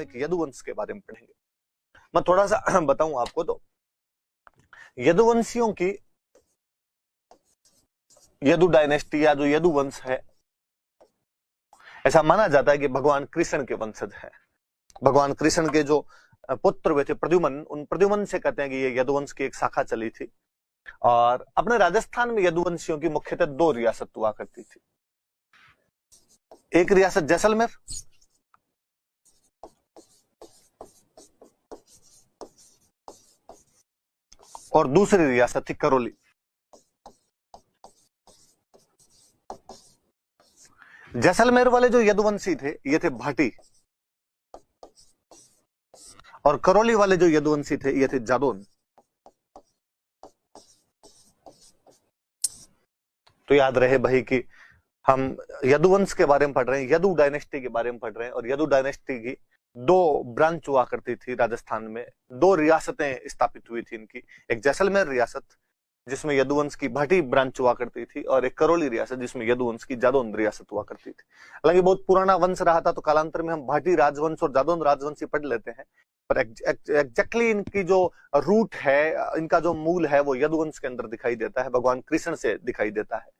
पौराणिक यदुवंश के बारे में पढ़ेंगे। मैं थोड़ा सा बताऊं आपको, तो यदुवंशियों की यदु डायनेस्टी या जो यदुवंश है, ऐसा माना जाता है कि भगवान कृष्ण के वंशज है। भगवान कृष्ण के जो पुत्र हुए थे प्रद्युम्न, उन प्रद्युम्न से कहते हैं कि ये यदुवंश की एक शाखा चली थी। और अपने राजस्थान में यदुवंशियों की मुख्यतः 2 रियासत हुआ करती थी। एक रियासत जैसलमेर और दूसरी रियासत थी करौली। जैसलमेर वाले जो यदुवंशी थे ये थे भाटी, और करौली वाले जो यदुवंशी थे ये थे जादौन। तो याद रहे भाई कि हम यदुवंश के बारे में पढ़ रहे हैं, यदु डायनेस्टी के बारे में पढ़ रहे हैं, और यदु डायनेस्टी की 2 ब्रांच हुआ करती थी राजस्थान में। 2 रियासतें स्थापित हुई थी इनकी, एक जैसलमेर रियासत जिसमें यदुवंश की भाटी ब्रांच हुआ करती थी, और एक करौली रियासत जिसमें यदुवंश की जादौन रियासत हुआ करती थी। हालांकि बहुत पुराना वंश रहा था, तो कालांतर में हम भाटी राजवंश और जादौन राजवंश ही पढ़ लेते हैं, पर एग्जैक्टली इनकी जो रूट है, इनका जो मूल है, वो यदुवंश के अंदर दिखाई देता है, भगवान कृष्ण से दिखाई देता है।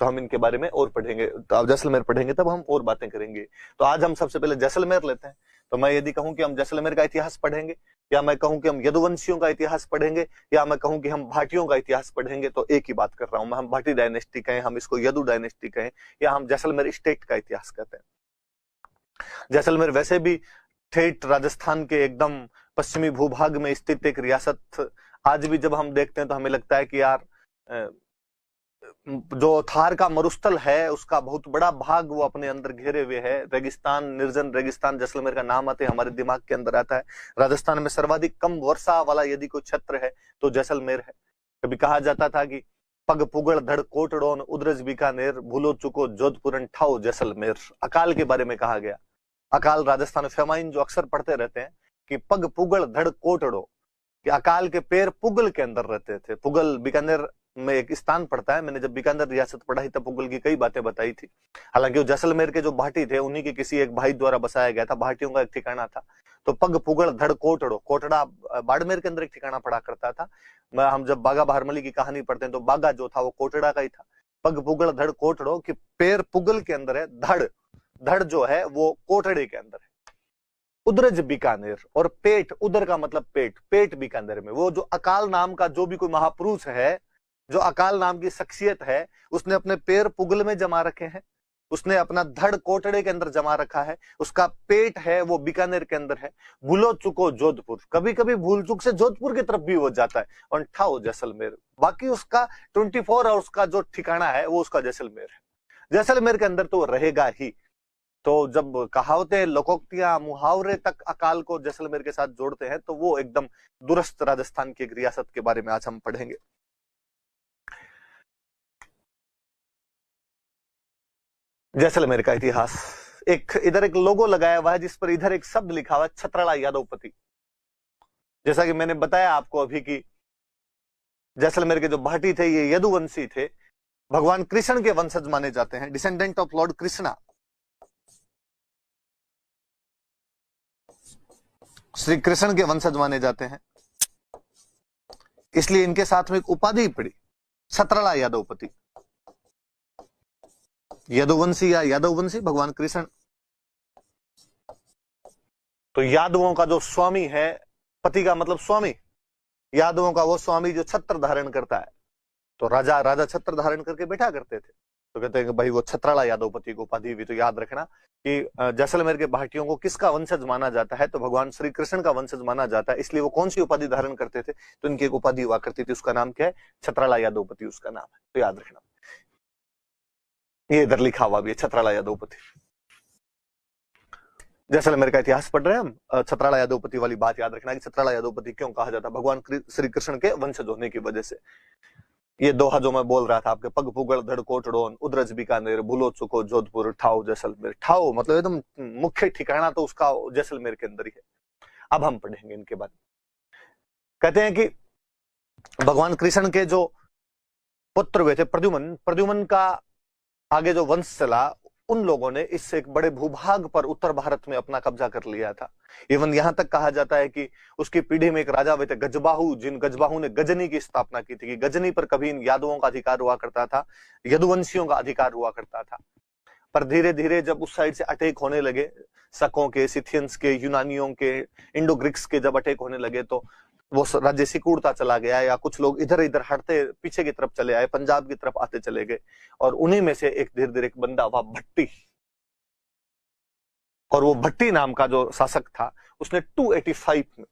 तो हम इनके बारे में और पढ़ेंगे, तो आप जैसलमेर पढ़ेंगे तब हम और बातें करेंगे। तो आज हम सबसे पहले जैसलमेर लेते हैं। तो मैं यदि कहूं कि हम जैसलमेर का इतिहास पढ़ेंगे, या मैं कहूं कि हम यदुवंशियों का इतिहास पढ़ेंगे, या मैं कहूं कि हम भाटियों का इतिहास पढ़ेंगे, तो एक ही बात कर रहा हूं मैं। हम भाटी डायनेस्टी कहें, हम इसको यदु डायनेस्टी कहें, या हम जैसलमेर स्टेट का इतिहास कहते हैं। जैसलमेर वैसे भी ठेठ राजस्थान के एकदम पश्चिमी भूभाग में स्थित एक रियासत। आज भी जब हम देखते हैं तो हमें लगता है कि यार जो थार का मरुस्थल है उसका बहुत बड़ा भाग वो अपने अंदर घेरे हुए है। रेगिस्तान, निर्जन रेगिस्तान जैसलमेर का नाम आते हमारे दिमाग के अंदर आता है। राजस्थान में सर्वाधिक कम वर्षा वाला यदि कोई क्षेत्र है तो जैसलमेर है। कभी कहा जाता था कि पग पुगड़ धड़ कोटड़ोन उद्रज बीकानेर, भूलो चुको जोधपुरन ठाओ जैसलमेर। अकाल के बारे में कहा गया। अकाल राजस्थान फेमाइन जो अक्सर पढ़ते रहते हैं कि पग पुगड़ धड़ कोटड़ो, कि अकाल के पैर पुगल के अंदर रहते थे। पुगल बीकानेर में एक स्थान पड़ता है। मैंने जब बीकानेर रियासत पढ़ाई तब पुगल की कई बातें बताई थी। हालांकि वो जैसलमेर के जो भाटी थे उन्हीं के किसी एक भाई द्वारा बसाया गया था, भाटियों का एक ठिकाना था। तो पग पुगड़ धड़ कोटड़ो, कोटड़ा बाड़मेर के अंदर एक ठिकाना पड़ा करता था। हम जब बागा बहारमली की कहानी पढ़ते हैं तो बागा जो था वो कोटड़ा का ही था। पग पुगड़ धड़ कोटड़ो, कि पैर पुगल के अंदर है, धड़ धड़ जो है वो कोटड़े के अंदर है। उद्रज बीकानेर, और पेट, उदर का मतलब पेट, पेट बीकानेर में। वो जो अकाल नाम का जो भी कोई महापुरुष है, जो अकाल नाम की शख्सियत है, उसने अपने पैर पुगल में जमा रखे हैं, उसने अपना धड़ कोटड़े के अंदर जमा रखा है, उसका पेट है वो बीकानेर के अंदर है। भूलो चुको जोधपुर, कभी कभी भूल चुक से जोधपुर की तरफ भी वो जाता है, और ठाओ जैसलमेर, बाकी उसका 24 आवर्स का जो ठिकाना है वो उसका जैसलमेर है। जैसलमेर के अंदर तो रहेगा ही। तो जब कहावतें, लोकोक्तियां, मुहावरे तक अकाल को जैसलमेर के साथ जोड़ते हैं तो वो एकदम दूरस्थ राजस्थान की एक रियासत के बारे में आज हम पढ़ेंगे। जैसलमेर का इतिहास। एक इधर एक लोगो लगाया हुआ है जिस पर इधर एक शब्द लिखा हुआ है, छत्रला यादवपति। जैसा कि मैंने बताया आपको अभी कि जैसलमेर के जो भाटी थे ये यदुवंशी थे, भगवान कृष्ण के वंशज माने जाते हैं, descendant of Lord Krishna. Shri Krishna के वंशज माने जाते हैं, इसलिए इनके साथ में एक उपाधि पड़ी, छत्रला यादवपति। यदुवंशी या यादववंशी भगवान कृष्ण। तो यादवों का जो स्वामी है, पति का मतलब स्वामी, यादवों का वो स्वामी जो छत्र धारण करता है। तो राजा राजा छत्र धारण करके बैठा करते थे, तो कहते हैं कि भाई वो छत्रला यादवपति को उपाधि हुई। तो याद रखना कि जैसलमेर के भाटियों को किसका वंशज माना जाता है, तो भगवान श्री कृष्ण का वंशज माना जाता है। इसलिए वो कौन सी उपाधि धारण करते थे, तो इनकी एक उपाधि हुआ करती थी, उसका नाम क्या है, छत्रला यादवपति उसका नाम है। तो याद रखना, ये इधर लिखा हुआ भी है, छत्रला यादवपति। जैसलमेर का इतिहास पढ़ रहे हैं हम। छत्रला यादवपति वाली बात याद रखना कि छत्रला यादवपति क्यों कहा जाता है, भगवान श्री कृष्ण के वंशज होने की वजह से। ये दोहा जो मैं बोल रहा था आपके, पग पुगड़ धड़ कोटड़ोन उद्रज बीकानेर, भूलो चुको जोधपुर, ठाओ जैसलमेर। ठाओ मतलब एकदम मुख्य ठिकाना तो उसका जैसलमेर के अंदर ही है। अब हम पढ़ेंगे इनके बारे में। कहते हैं कि भगवान कृष्ण के जो पुत्र हुए थे प्रद्युम्न, प्रद्युम्न का आगे जो वंश चला उन लोगों ने इस एक बड़े भूभाग पर उत्तर भारत में अपना कब्जा कर लिया था। इवन यहां तक कहा जाता है कि उसकी पीढ़ी में एक राजा हुए थे गजबाहु, जिन गजबाहु ने गजनी की स्थापना की थी कि गजनी पर कभी इन यादवों का अधिकार हुआ करता था, यदुवंशियों का अधिकार हुआ करता था। पर धीरे धीरे जब उस साइड से अटैक होने लगे, शकों के, सिथियंस के, यूनानियों के, इंडो ग्रीक्स के जब अटैक होने लगे, तो वो राज्य सिकुड़ता चला गया, या कुछ लोग इधर इधर हटते पीछे की तरफ चले आए, पंजाब की तरफ आते चले गए। और उन्हीं में से एक धीरे धीरे एक बंदा हुआ भट्टी। और वो भट्टी नाम का जो शासक था, उसने 285 में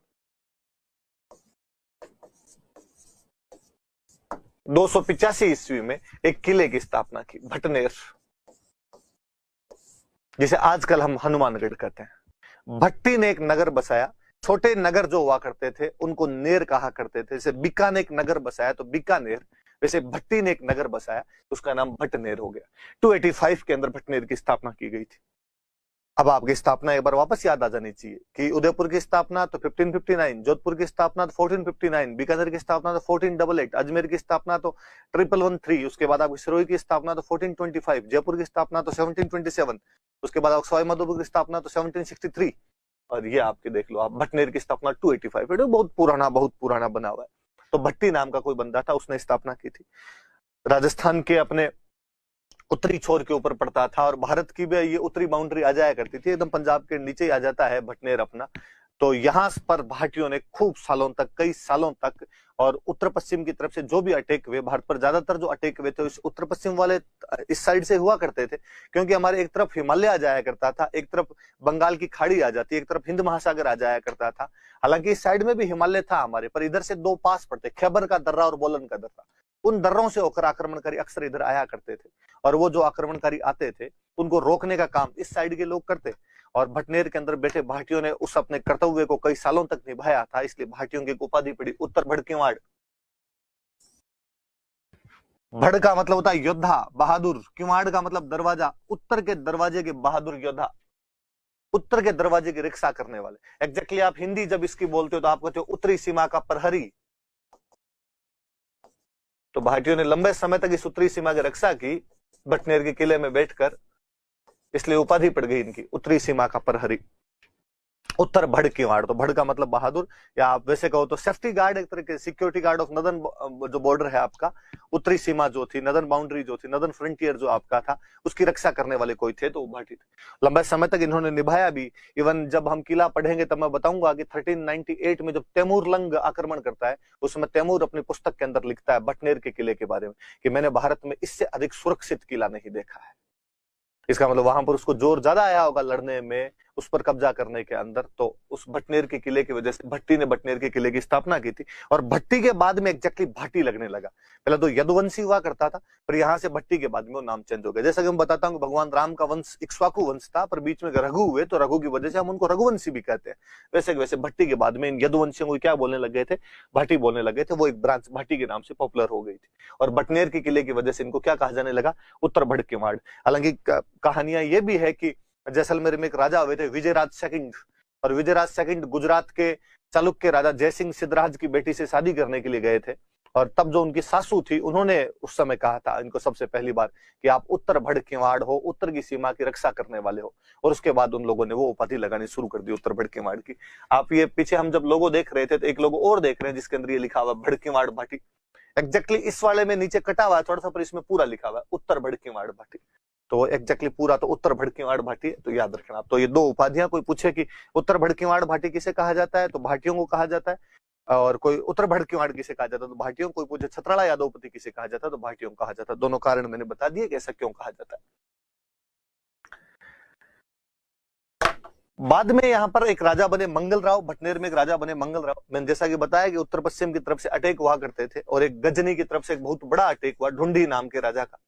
285 ईस्वी में एक किले की स्थापना की, भटनेर, जिसे आजकल हम हनुमानगढ़ कहते हैं। भट्टी ने एक नगर बसाया। छोटे नगर जो हुआ करते थे उनको नेर कहा करते थे। जैसे बीका ने एक नगर बसाया तो बीकानेर, वैसे भट्टी ने एक नगर बसाया तो उसका नाम भटनेर हो गया। 285 के अंदर भटनेर की स्थापना की गई थी। अब आपकी स्थापना एक बार वापस याद आ जानी चाहिए कि उदयपुर की स्थापना तो 1559, जोधपुर की स्थापना तो 1459, बीकानेर की स्थापना तो 1488, अजमेर की स्थापना तो 1113, उसके बाद आपकी सिरोही की स्थापना तो 1425, जयपुर की स्थापना तो 1727, उसके बाद सवाई माधोपुर की स्थापना तो 1763, और ये आपके देख लो आप भटनेर की स्थापना 285। बहुत पुराना बना हुआ है। तो भट्टी नाम का कोई बंदा था, उसने स्थापना की थी। राजस्थान के अपने उत्तरी छोर के ऊपर पड़ता था, और भारत की भी ये उत्तरी बाउंड्री आ जाया करती थी, एकदम पंजाब के नीचे ही आ जाता है भटनेर अपना। तो यहाँ पर भाटियों ने खूब सालों तक, कई सालों तक, और उत्तर पश्चिम की तरफ से जो भी अटैक हुए, भारत पर ज्यादातर जो अटैक हुए थे इस उत्तर पश्चिम वाले इस साइड से हुआ करते थे, क्योंकि हमारे एक तरफ हिमालय आ जाया करता था, एक तरफ बंगाल की खाड़ी आ जाती, एक तरफ हिंद महासागर आ जाया करता था। हालांकि इस साइड में भी हिमालय था हमारे, पर इधर से दो पास पड़ते, खैबर का दर्रा और बोलन का दर्रा। उन दर्रों से होकर आक्रमणकारी अक्सर इधर आया करते थे, और वो जो आक्रमणकारी आते थे उनको रोकने का काम इस साइड के लोग करते। और भटनेर के अंदर बैठे भाटियों ने उस अपने कर्तव्य को कई सालों तक निभाया था, इसलिए भाटियों की उपाधि पड़ी उत्तर भड़कीवाड़। भड़ का मतलब होता है योद्धा, बहादुर, किवाड़ का मतलब दरवाजा, उत्तर के दरवाजे के बहादुर योद्धा, उत्तर के दरवाजे की रक्षा करने वाले। एग्जैक्टली आप हिंदी जब इसकी बोलते हो तो आप कहते हो उत्तरी सीमा का प्रहरी। तो भाटियों ने लंबे समय तक इस उत्तरी सीमा की रक्षा की भटनेर के किले में बैठकर, इसलिए उपाधि पड़ गई इनकी उत्तरी सीमा का प्रहरी, उत्तर भड़ किवाड़। तो भड़ का मतलब बहादुर, या आप वैसे कहो तो सेफ्टी गार्ड, एक तरह के सिक्योरिटी गार्ड ऑफ नदन, जो बॉर्डर है आपका, उत्तरी सीमा जो थी, नदन बाउंड्री जो थी, नदन फ्रंटियर जो आपका था, उसकी रक्षा करने वाले कोई थे तो वो भाटी थे। लंबे समय तक इन्होंने निभाया भी। इवन जब हम किला पढ़ेंगे तब मैं बताऊंगा कि 1398 में जब तैमूरलंग आक्रमण करता है, उसमें तैमूर अपनी पुस्तक के अंदर लिखता है भटनेर के किले के बारे में कि मैंने भारत में इससे अधिक सुरक्षित किला नहीं देखा है। इसका मतलब वहां पर उसको जोर ज्यादा आया होगा लड़ने में, उस पर कब्जा करने के अंदर। तो उस भटनेर के किले की वजह से भट्टी ने भटनेर के किले की स्थापना की थी। और भट्टी के बाद में एग्जैक्टली भाटी लगने लगा। पहले तो यदुवंशी हुआ करता था, पर यहां से भट्टी के बाद में वो नाम चेंज हो गया। जैसा कि मैं बताता हूँ, भगवान राम का वंश इक्ष्वाकु वंश था, पर बीच में रघु हुए तो रघु की वजह से हम उनको रघुवंशी भी कहते हैं। वैसे वैसे भट्टी के बाद में इन यदुवंशियों को क्या बोलने लगे थे, भाटी बोलने लगे थे। वो एक ब्रांच भाटी के नाम से पॉपुलर हो गई थी। और भटनेर के किले की वजह से इनको क्या कहा जाने लगा, उत्तर भड़कीवाड़। हालांकि कहानियां ये भी है कि जैसलमेर में एक राजा हुए थे विजयराज सेकंड, और विजयराज सेकंड गुजरात के चालुक्य राजा जयसिंह सिद्धराज की बेटी से शादी करने के लिए गए थे। और तब जो उनकी सासू थी, उन्होंने उस समय कहा था इनको सबसे पहली बार कि आप उत्तर भड़कीवाड़ हो, उत्तर की सीमा की रक्षा करने वाले हो। और उसके बाद उन लोगों ने वो उपाधि लगानी शुरू कर दी उत्तर भड़कीवाड़ की। आप ये पीछे हम जब लोगो देख रहे थे तो एक लोगो और देख रहे हैं जिसके अंदर ये लिखा हुआ भड़कीवाड़ भाटी। एग्जैक्टली इस वाले में नीचे कटा हुआ है थोड़ा सा, पर इसमें पूरा लिखा हुआ है उत्तर भड़कीवाड़ भाटी। तो एग्जैक्टली पूरा तो उत्तर भड़कीवाड़ भाटी है, तो याद रखना आप। तो ये दो उपाधियां, कोई पूछे कि उत्तर भड़कीवाड़ भाटी किसे कहा जाता है, तो भाटियों को कहा जाता है। और कोई उत्तर भड़कीवाड़ किसे कहा जाता है, तो भाटियों। कोई पूछे छत्रला यादवपति किसे कहा जाता है, तो भाटियों को कहा जाता है। दोनों कारण मैंने बता दिए कि ऐसा क्यों कहा जाता है। बाद में यहाँ पर एक राजा बने मंगल राव, भटनेर में एक राजा बने मंगल राव। मैंने जैसा कि बताया कि उत्तर पश्चिम की तरफ से अटैक हुआ करते थे, और एक गजनी की तरफ से एक बहुत बड़ा अटैक हुआ ढूंढी नाम के राजा का।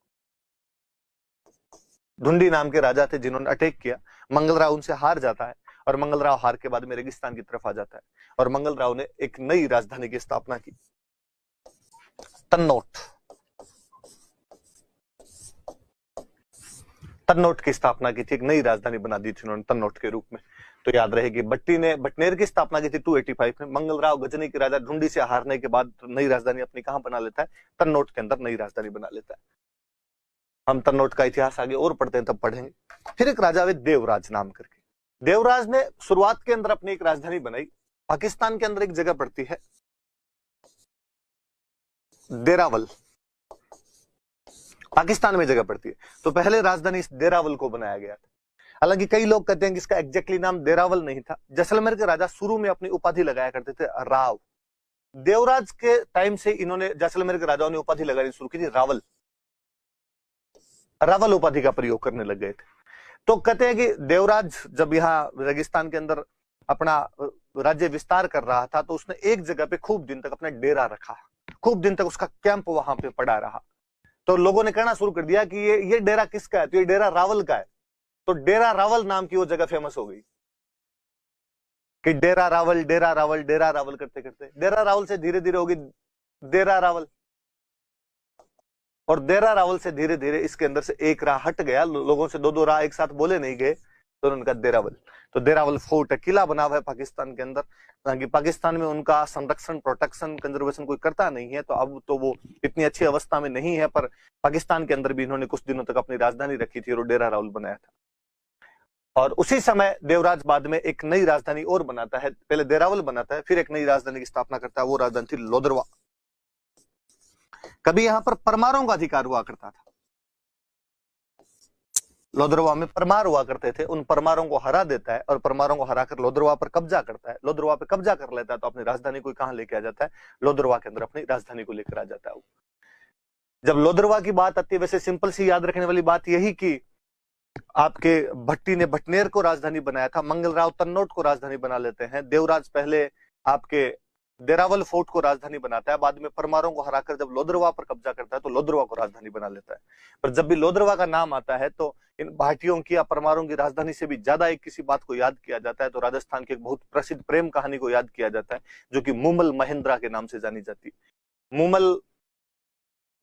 ढूंढी नाम के राजा थे जिन्होंने अटैक किया। मंगल राव उनसे हार जाता है, और मंगल राव हार के बाद में रेगिस्तान की तरफ आ जाता है। और मंगल राव ने एक नई राजधानी की स्थापना की, तन्नौट। तन्नौट की स्थापना की थी, एक नई राजधानी बना दी थी उन्होंने तन्नौट के रूप में। तो याद रहेगी, भट्टी ने भटनेर की स्थापना की थी 285 में। मंगल राव गजनी के राजा ढूंढी से हारने के बाद नई राजधानी अपनी कहां बना लेता है, तन्नौट के अंदर नई राजधानी बना लेता है। हम तन्नौट का इतिहास आगे और पढ़ते हैं तब पढ़ेंगे। फिर एक राजा हुए देवराज नाम करके। देवराज ने शुरुआत के अंदर अपनी एक राजधानी बनाई, पाकिस्तान के अंदर एक जगह पड़ती है देरावल, पाकिस्तान में जगह पड़ती है। तो पहले राजधानी इस देरावल को बनाया गया था। हालांकि कई लोग कहते हैं कि इसका एग्जैक्टली नाम देरावल नहीं था। जैसलमेर के राजा शुरू में अपनी उपाधि लगाया करते थे राव। देवराज के टाइम से इन्होंने, जैसलमेर के राजाओं ने उपाधि लगानी शुरू की थी रावल, रावल उपाधि का प्रयोग करने लग गए थे। तो कहते हैं कि देवराज जब यहाँ रेगिस्तान के अंदर अपना राज्य विस्तार कर रहा था तो उसने एक जगह पे खूब दिन तक अपना डेरा रखा, खूब दिन तक उसका कैंप वहां पे पड़ा रहा। तो लोगों ने कहना शुरू कर दिया कि ये डेरा किसका है, तो ये डेरा रावल का है। तो डेरा रावल नाम की वो जगह फेमस हो गई कि डेरा रावल, डेरा रावल, डेरा रावल करते करते डेरा रावल से धीरे धीरे होगी देरा रावल, और देरा रावल से धीरे धीरे इसके अंदर से एक राह हट गया, लोगों से दो दो राह एक साथ बोले नहीं गए, तो उन्होंने कहा देरावल। तो देरावल फोर्ट है, किला बना हुआ है पाकिस्तान के अंदर। हालांकि पाकिस्तान में उनका संरक्षण, प्रोटेक्शन, कंजर्वेशन कोई करता नहीं है, तो अब तो वो इतनी अच्छी अवस्था में नहीं है, पर पाकिस्तान के अंदर भी इन्होंने कुछ दिनों तक अपनी राजधानी रखी थी और डेरा रावल बनाया था। और उसी समय देवराज बाद में एक नई राजधानी और बनाता है, पहले देरावल बनाता है, फिर एक नई राजधानी की स्थापना करता है, वो राजधानी थी लोदरवा। कभी यहां पर परमारों का अधिकार हुआ करता था, लोदरवा में परमार हुआ करते थे, उन परमारों को हरा देता है और परमारों को हराकर लोदरवा पर कब्जा करता है। लोदरवा पे कब्जा कर लेता है तो अपनी राजधानी को कहां लेके आ जाता है, लोदरवा के अंदर अपनी राजधानी को लेकर आ जाता है। जब लोदरवा की बात आती है, वैसे सिंपल सी याद रखने वाली बात यही कि आपके भट्टी ने भटनेर को राजधानी बनाया था, मंगलराव तन्नौट को राजधानी बना लेते हैं, देवराज पहले आपके देरावल फोर्ट को राजधानी बनाता है, बाद में परमारों को हराकर जब लोदरवा पर कब्जा करता है तो लोदरवा को राजधानी बना लेता है। पर जब भी लोदरवा का नाम आता है तो इन भाटियों की या परमारों की राजधानी से भी ज्यादा एक किसी बात को याद किया जाता है, तो राजस्थान की एक बहुत प्रसिद्ध प्रेम कहानी को याद किया जाता है, जो कि मुमल महेंद्रा के नाम से जानी जाती है। मुमल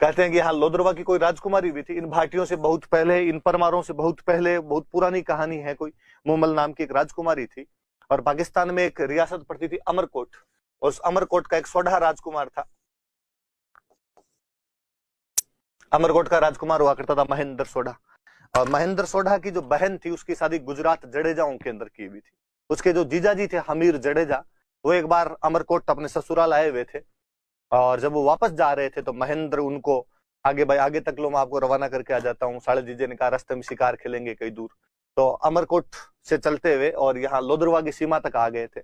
कहते हैं कि यहाँ लोदरवा की कोई राजकुमारी भी थी, इन भाटियों से बहुत पहले, इन परमारों से बहुत पहले, बहुत पुरानी कहानी है। कोई मुमल नाम की एक राजकुमारी थी और पाकिस्तान में एक रियासत पड़ती थी अमरकोट, और उस अमरकोट का एक सोढ़ा राजकुमार था। अमरकोट का राजकुमार हुआ करता था महेंद्र सोढ़ा, और महेंद्र सोढ़ा की जो बहन थी उसकी शादी गुजरात जडेजाओं के अंदर की हुई थी। उसके जो जीजाजी थे हमीर जडेजा, वो एक बार अमरकोट अपने ससुराल आए हुए थे, और जब वो वापस जा रहे थे तो महेंद्र उनको आगे, भाई आगे तक लो, मैं आपको रवाना करके आ जाता हूँ। साले जीजे ने कहा रास्ते में शिकार खेलेंगे कई दूर, तो अमरकोट से चलते हुए और यहाँ लोदरवा की सीमा तक आ गए थे।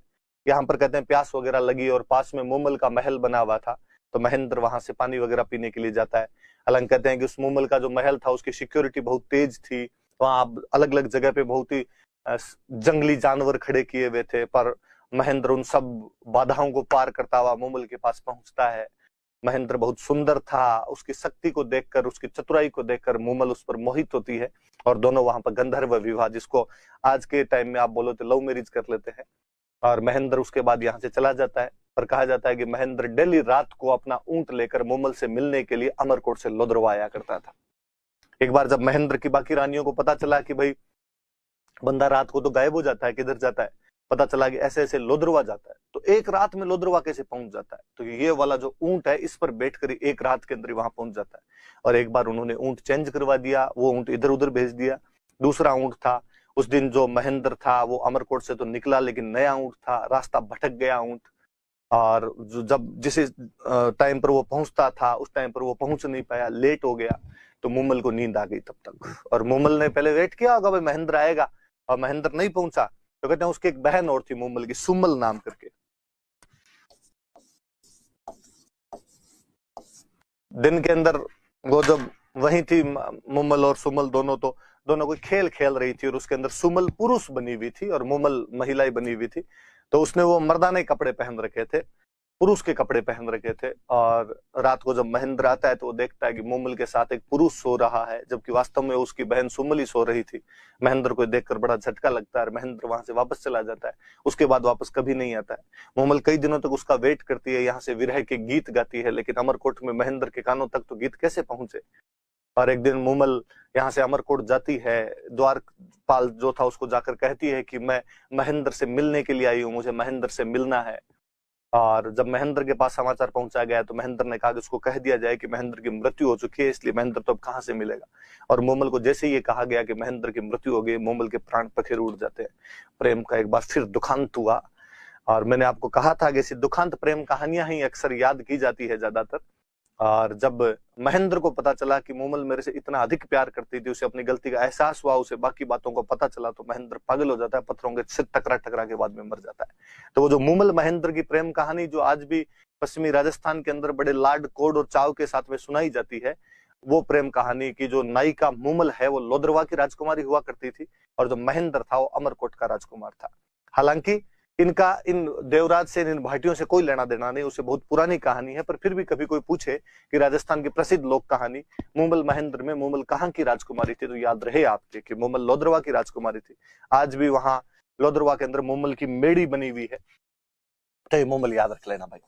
यहाँ पर कहते हैं प्यास वगैरह लगी और पास में मुमल का महल बना हुआ था, तो महेंद्र वहां से पानी वगैरह पीने के लिए जाता है। हालांकि कहते हैं कि उस मुमल का जो महल था उसकी सिक्योरिटी बहुत तेज थी, वहां अलग अलग जगह पे बहुत ही जंगली जानवर खड़े किए हुए थे, पर महेंद्र उन सब बाधाओं को पार करता हुआ मुमल के पास पहुंचता है। महेंद्र बहुत सुंदर था, उसकी शक्ति को देखकर, उसकी चतुराई को देखकर मुमल उस पर मोहित होती है, और दोनों वहां पर गंधर्व विवाह, जिसको आज के टाइम में आप बोलो तो लव मैरिज कर लेते हैं, और महेंद्र उसके बाद यहाँ से चला जाता है। पर कहा जाता है कि महेंद्र डेली रात को अपना ऊंट लेकर मुमल से मिलने के लिए अमरकोट से लोदरवा आया करता था। एक बार जब महेंद्र की बाकी रानियों को पता चला कि भाई बंदा रात को तो गायब हो जाता है, किधर जाता है, पता चला कि ऐसे ऐसे लोदरवा जाता है, तो एक रात में लोदरवा कैसे पहुंच जाता है, तो ये वाला जो ऊंट है इस पर बैठकर एक रात के अंदर वहां पहुंच जाता है। और एक बार उन्होंने ऊंट चेंज करवा दिया, वो ऊंट इधर उधर भेज दिया, दूसरा ऊंट था। उस दिन जो महेंद्र था वो अमरकोट से तो निकला, लेकिन नया ऊंट था, रास्ता भटक गया ऊंट, और जब जिस टाइम पर वो पहुंचता था उस टाइम पर वो पहुंच नहीं पाया, लेट हो गया, तो मुमल को नींद आ गई तब तक। और मुमल ने पहले वेट किया होगा भाई महेंद्र आएगा, और महेंद्र नहीं पहुंचा, तो कहते हैं उसकी एक बहन और थी मुमल की, सुमल नाम करके। दिन के अंदर वो जब वही थी मुमल और सुमल दोनों कोई खेल खेल रही थी, और उसके अंदर सुमल पुरुष बनी हुई थी और मुमल महिलाएं बनी हुई थी। तो उसने वो मर्दाने कपड़े पहन रखे थे, पुरुष के कपड़े पहन रखे थे, और रात को जब महेंद्र आता है तो वो देखता है कि मुमल के साथ एक पुरुष सो रहा है, जबकि वास्तव में उसकी बहन सुमल ही सो रही थी। महेंद्र को देखकर बड़ा झटका लगता है, महेंद्र वहां से वापस चला जाता है, उसके बाद वापस कभी नहीं आता है। मुमल कई दिनों तक उसका वेट करती है, यहाँ से विरह के गीत गाती है, लेकिन अमरकोट में महेंद्र के कानों तक तो गीत कैसे पहुंचे। और एक दिन मुमल यहाँ से अमरकोट जाती है, द्वारपाल जो था उसको जाकर कहती है कि मैं महेंद्र से मिलने के लिए आई हूँ, मुझे महेंद्र से मिलना है। और जब महेंद्र के पास समाचार पहुंचा गया तो महेंद्र ने कहा कि उसको कह दिया जाए कि महेंद्र की मृत्यु हो चुकी है, इसलिए महेंद्र तो अब कहां से मिलेगा। और मोमल को जैसे ही ये कहा गया कि महेंद्र की मृत्यु हो गई, मोमल के प्राण पखेर उड़ जाते हैं। प्रेम का एक बार फिर दुखांत हुआ। और मैंने आपको कहा था कि ऐसी दुखांत प्रेम कहानियां ही अक्सर याद की जाती है ज्यादातर। और जब महेंद्र को पता चला कि मोमल मेरे से इतना अधिक प्यार करती थी, उसे अपनी गलती का एहसास हुआ, उसे बाकी बातों को पता चला, तो महेंद्र पागल हो जाता है, पत्थरों के से टकरा टकरा के बाद में मर जाता है। तो वो जो मोमल महेंद्र की प्रेम कहानी जो आज भी पश्चिमी राजस्थान के अंदर बड़े लाड कोड और चाव के साथ में सुनाई जाती है, वो प्रेम कहानी की जो नायिका मोमल है वो लोदरवा की राजकुमारी हुआ करती थी, और जो महेंद्र था वो अमरकोट का राजकुमार था। हालांकि इनका इन देवराज से, इन भाटियों से कोई लेना देना नहीं, उसे बहुत पुरानी कहानी है। पर फिर भी कभी कोई पूछे कि राजस्थान की प्रसिद्ध लोक कहानी मोमल महेंद्र में मोमल कहाँ की राजकुमारी थी, तो याद रहे आपके कि मोमल लोदरवा की राजकुमारी थी। आज भी वहां लोदरवा के अंदर मोमल की मेड़ी बनी हुई है, तो ये मोमल याद रख लेना भाई।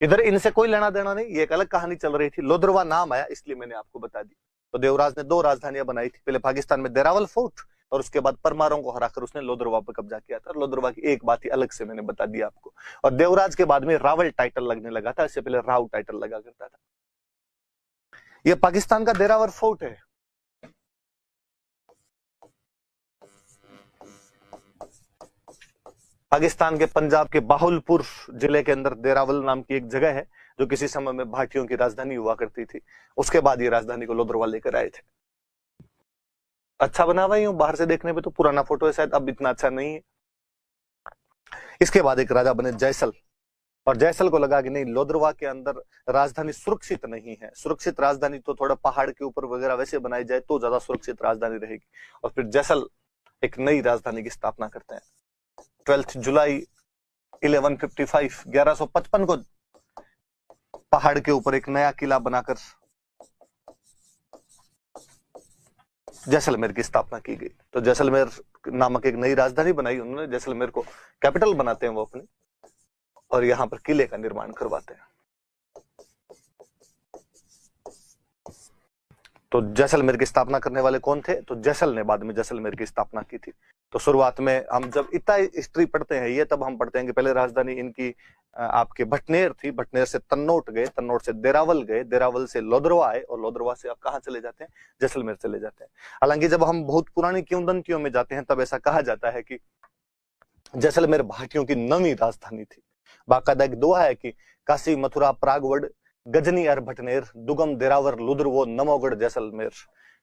इधर इनसे कोई लेना देना नहीं, ये एक अलग कहानी चल रही थी। लोदरवा नाम आया इसलिए मैंने आपको बता दी। तो देवराज ने 2 राजधानियां बनाई थी, पहले पाकिस्तान में देरावल फोर्ट, और उसके बाद परमारों को हराकर उसने लोदरवा पर कब्जा किया था। लोदरवा की एक बात ही अलग से मैंने बता दी आपको। और देवराज के बाद में रावल टाइटल लगने लगा था, इससे पहले राव टाइटल लगा करता था। यह पाकिस्तान का देरावर फोर्ट है। पाकिस्तान के पंजाब के बाहुलपुर जिले के अंदर देरावल नाम की एक जगह है, जो किसी समय में भाटियों की राजधानी हुआ करती थी। उसके बाद ये राजधानी को लोदरवा लेकर आए थे। अच्छा बना हुआ ही हूं, बाहर से देखने पे तो पुराना फोटो है, शायद अब इतना अच्छा नहीं है। इसके बाद एक राजा बने जयसल, और जयसल को लगा कि नहीं, लोदरवा के अंदर राजधानी सुरक्षित नहीं है, सुरक्षित राजधानी तो थोड़ा पहाड़ के ऊपर वगैरह वैसे बनाई जाए तो ज्यादा सुरक्षित राजधानी रहेगी। और फिर जयसल एक नई राजधानी की स्थापना करते हैं। 12 जुलाई 1155 को पहाड़ के ऊपर एक नया किला बनाकर जैसलमेर की स्थापना की गई। तो जैसलमेर नामक एक नई राजधानी बनाई उन्होंने, जैसलमेर को कैपिटल बनाते हैं वो अपने, और यहां पर किले का निर्माण करवाते हैं। तो जैसलमेर की स्थापना करने वाले कौन थे? तो जैसल ने बाद में जैसलमेर की स्थापना की थी। तो शुरुआत में हम जब इतना हिस्ट्री पढ़ते हैं ये, तब हम पढ़ते हैं कि पहले राजधानी इनकी आपके भटनेर थी, भटनेर से तन्नोट गए, तन्नोट से देरावल गए, देरावल से लोदरवा आए, और लोदरवा से आप कहाँ चले जाते हैं? जैसलमेर चले जाते हैं। हालांकि जब हम बहुत पुरानी किंवदंतियों में जाते हैं तब ऐसा कहा जाता है कि जैसलमेर भाटियों की 9वीं राजधानी थी। बाकायदा एक दोहा है कि काशी मथुरा प्रागवड़ गजनी और भटनेर दुगम देरावर लुद्र वो नमोगढ़ जैसलमेर,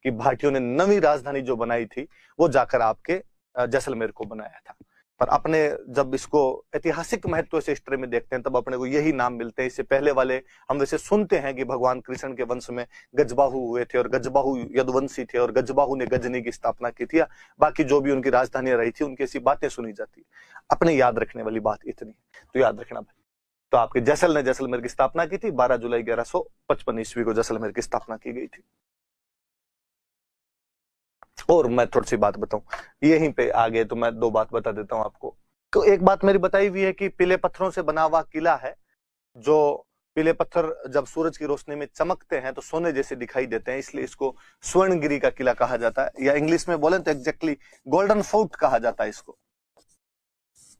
की भाटियों ने 9वीं राजधानी जो बनाई थी वो जाकर आपके जैसलमेर को बनाया था। पर अपने जब इसको ऐतिहासिक महत्व से हिस्ट्री में देखते हैं तब अपने को यही नाम मिलते हैं। इससे पहले वाले हम वैसे सुनते हैं कि भगवान कृष्ण के वंश में गजबाहु हुए थे और गजबाहु यदुवंशी थे और गजबाहु ने गजनी की स्थापना की थी, या बाकी जो भी उनकी राजधानियां रही थी उनकी ऐसी बातें सुनी जाती है। अपने याद रखने वाली बात इतनी, तो याद रखना भाई। तो आपके जैसल ने जैसलमेर की स्थापना की थी, 12 जुलाई 1155 ईस्वी को जैसलमेर की स्थापना की गई थी। और मैं थोड़ी सी बात बताऊं, यहीं पे आगे तो मैं 2 बात बता देता हूं आपको। तो एक बात मेरी बताई हुई है कि पीले पत्थरों से बना हुआ किला है, जो पीले पत्थर जब सूरज की रोशनी में चमकते हैं तो सोने जैसे दिखाई देते हैं, इसलिए इसको स्वर्णगिरी का किला कहा जाता है, या इंग्लिश में बोले तो एग्जैक्टली गोल्डन फोर्ट कहा जाता है इसको।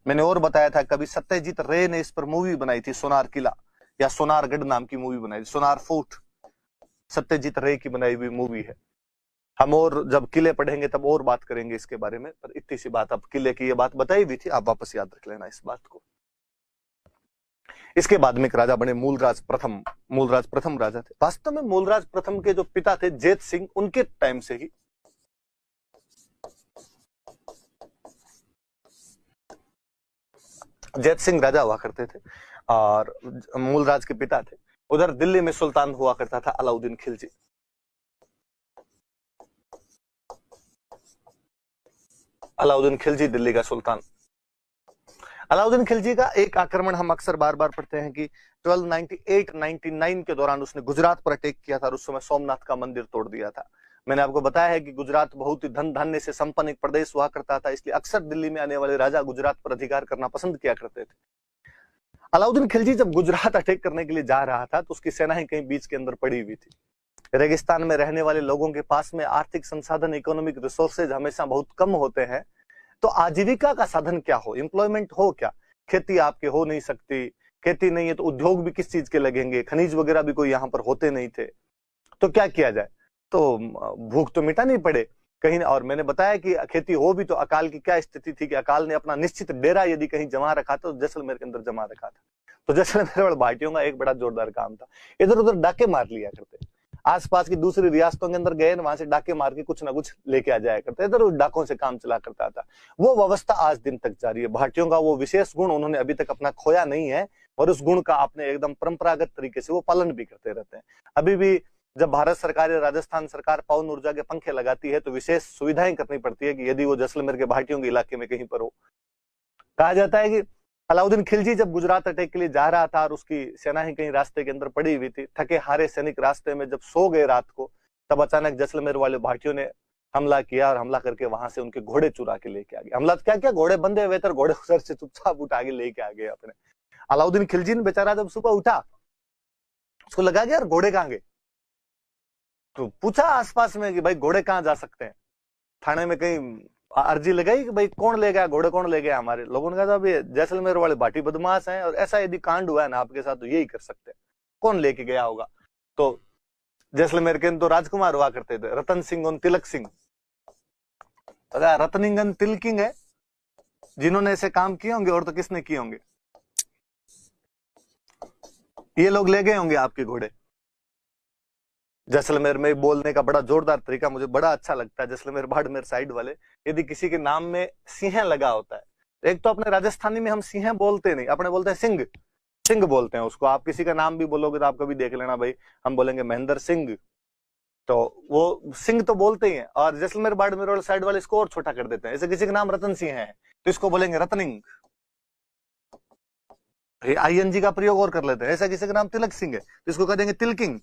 मैंने और बताया था कभी सत्यजीत रे ने इस पर मूवी बनाई थी, सोनार किला या सोनारगढ़ नाम की मूवी बनाई थी, सोनार फोर्ट सत्यजीत रे की बनाई हुई मूवी है। हम और जब किले पढ़ेंगे तब और बात करेंगे इसके बारे में, पर इतनी सी बात, अब किले की ये बात बताई हुई थी, आप वापस याद रख लेना इस बात को। इसके बाद में एक राजा बने मूलराज प्रथम। मूलराज प्रथम राजा थे। वास्तव में मूलराज प्रथम के जो पिता थे जेत सिंह, उनके टाइम से ही जैत सिंह राजा हुआ करते थे और मूलराज के पिता थे। उधर दिल्ली में सुल्तान हुआ करता था अलाउद्दीन खिलजी। अलाउद्दीन खिलजी दिल्ली का सुल्तान। अलाउद्दीन खिलजी का एक आक्रमण हम अक्सर बार बार पढ़ते हैं कि 1298-99 के दौरान उसने गुजरात पर अटैक किया था और उस समय सोमनाथ का मंदिर तोड़ दिया था। मैंने आपको बताया है कि गुजरात बहुत ही धन धान्य से संपन्न एक प्रदेश हुआ करता था, इसलिए अक्सर दिल्ली में आने वाले राजा गुजरात पर अधिकार करना पसंद किया करते थे। अलाउद्दीन खिलजी जब गुजरात अटैक करने के लिए जा रहा था तो उसकी सेनाएं कहीं बीच के अंदर पड़ी हुई थी। रेगिस्तान में रहने वाले लोगों के पास में आर्थिक संसाधन, इकोनॉमिक रिसोर्सेज हमेशा बहुत कम होते हैं, तो आजीविका का साधन क्या हो, एम्प्लॉयमेंट हो क्या? खेती आपके हो नहीं सकती, खेती नहीं है तो उद्योग भी किस चीज के लगेंगे, खनिज वगैरह भी कोई यहाँ पर होते नहीं थे, तो क्या किया जाए, तो भूख तो मिटानी पड़े कहीं ना। और मैंने बताया कि खेती हो भी तो अकाल की क्या स्थिति थी कि अकाल ने अपना निश्चित डेरा यदि कहीं जमा रखा था तो जैसलमेर के अंदर जमा रखा था। तो जैसलमेर वाले भाटियों का एक बड़ा जोरदार काम था, इधर उधर डाके मार लिया करते, आसपास की दूसरी रियासतों के अंदर गए, वहां से डाके मार के कुछ ना कुछ लेके आ जाया करते, इधर डाकों से काम चला करता था। वो व्यवस्था आज दिन तक जारी है। भाटियों का वो विशेष गुण उन्होंने अभी तक अपना खोया नहीं है, और उस गुण का अपने एकदम परंपरागत तरीके से वो पालन भी करते रहते हैं। अभी भी जब भारत सरकार या राजस्थान सरकार पवन ऊर्जा के पंखे लगाती है तो विशेष सुविधाएं करनी पड़ती है कि यदि वो जैसलमेर के भाटियों के इलाके में कहीं पर हो। कहा जाता है कि अलाउद्दीन खिलजी जब गुजरात अटैक के लिए जा रहा था और उसकी सेना ही कहीं रास्ते के अंदर पड़ी हुई थी, थके हारे सैनिक रास्ते में जब सो गए रात को, तब अचानक जैसलमेर वाले भाटियों ने हमला किया, और हमला करके वहां से उनके घोड़े चुरा के लेके आ गए। हमला क्या क्या, घोड़े बंधे हुए थे, घोड़े उधर से चुपचाप उठा के लेके आ गए अपने। अलाउद्दीन खिलजी ने बेचारा जब सुबह उठा, उसको लगा कि यार घोड़े कहां गए, तो पूछा आसपास में कि भाई घोड़े कहाँ जा सकते हैं, थाने में कहीं अर्जी लगाई कि भाई कौन ले गया घोड़े, कौन ले गया हमारे। लोगों ने कहा था अभी जैसलमेर वाले भाटी बदमाश हैं, और ऐसा यदि कांड हुआ है ना आपके साथ तो यही कर सकते हैं, कौन लेके गया होगा। तो जैसलमेर के तो राजकुमार हुआ करते थे, रतन सिंह और तिलक सिंह, रतनिंगन तिलकिंग है जिन्होंने ऐसे काम किए होंगे, और तो किसने किए होंगे, ये लोग ले गए होंगे आपके घोड़े। जैसलमेर में बोलने का बड़ा जोरदार तरीका मुझे बड़ा अच्छा लगता है। जैसलमेर बाड़मेर साइड वाले, यदि किसी के नाम में सिंह लगा होता है, एक तो अपने राजस्थानी में हम सिंह बोलते नहीं, अपने बोलते हैं सिंह, सिंह बोलते हैं उसको। आप किसी का नाम भी बोलोगे तो आप कभी देख लेना भाई, हम बोलेंगे महेंद्र सिंह, तो वो सिंह तो बोलते ही है। और जैसलमेर बाड़मेर वाले साइड वाले इसको और छोटा कर देते हैं, ऐसे किसी का नाम रतन सिंह है तो इसको बोलेंगे रतनिंग, आईएनजी का प्रयोग और कर लेते हैं। ऐसा किसी का नाम तिलक सिंह है तो इसको कह देंगे तिलकिंग।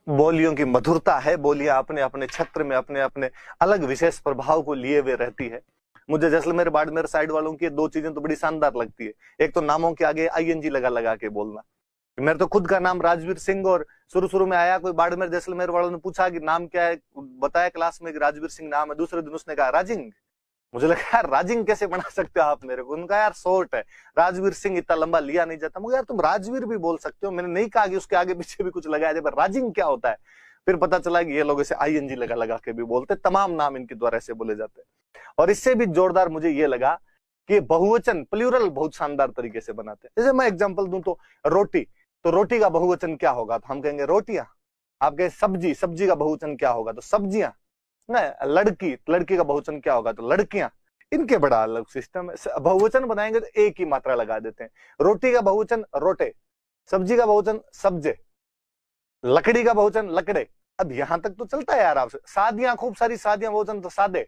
बोलियों की मधुरता है, बोलियां अपने अपने क्षेत्र में अपने अपने अलग विशेष प्रभाव को लिए हुए रहती है। मुझे जैसलमेर बाड़मेर साइड वालों की दो चीजें तो बड़ी शानदार लगती है, एक तो नामों के आगे आईएनजी लगा लगा के बोलना। मेरे तो खुद का नाम राजवीर सिंह, और शुरू में आया कोई बाड़मेर जैसलमेर वालों ने पूछा कि नाम क्या है, बताया क्लास में कि राजवीर सिंह नाम है, दूसरे दिन उसने कहा राजिंग। मुझे लगा यार राजिंग कैसे बना सकते हो आप मेरे को, उनका यार शॉर्ट है, राजवीर सिंह इतना लंबा लिया नहीं जाता। मुझे यार तुम राजवीर भी बोल सकते हो, मैंने नहीं कहा कि उसके आगे पीछे भी कुछ लगाया जाए, पर राजिंग क्या होता है। फिर पता चला कि ये लोग इसे आईएनजी लगा लगा के भी बोलते, तमाम नाम इनके द्वारा ऐसे बोले जाते हैं। और इससे भी जोरदार मुझे ये लगा कि बहुवचन प्लूरल बहुत शानदार तरीके से बनाते हैं। जैसे मैं एग्जाम्पल दूं तो रोटी, तो रोटी का बहुवचन क्या होगा, तो हम कहेंगे रोटियां। आप कहें सब्जी, सब्जी का बहुवचन क्या होगा, तो सब्जियां। ना लड़की, लड़की का बहुवचन क्या होगा, तो लड़कियां। इनके बड़ा अलग सिस्टम है, बहुवचन बनाएंगे तो एक ही मात्रा लगा देते हैं। रोटी का बहुवचन रोटे, सब्जी का बहुवचन सब्जे, लकड़ी का बहुवचन लकड़े। अब यहां तक तो चलता है यार आपसे। शादियां, खूब सारी शादियां, बहुवचन तो सादे,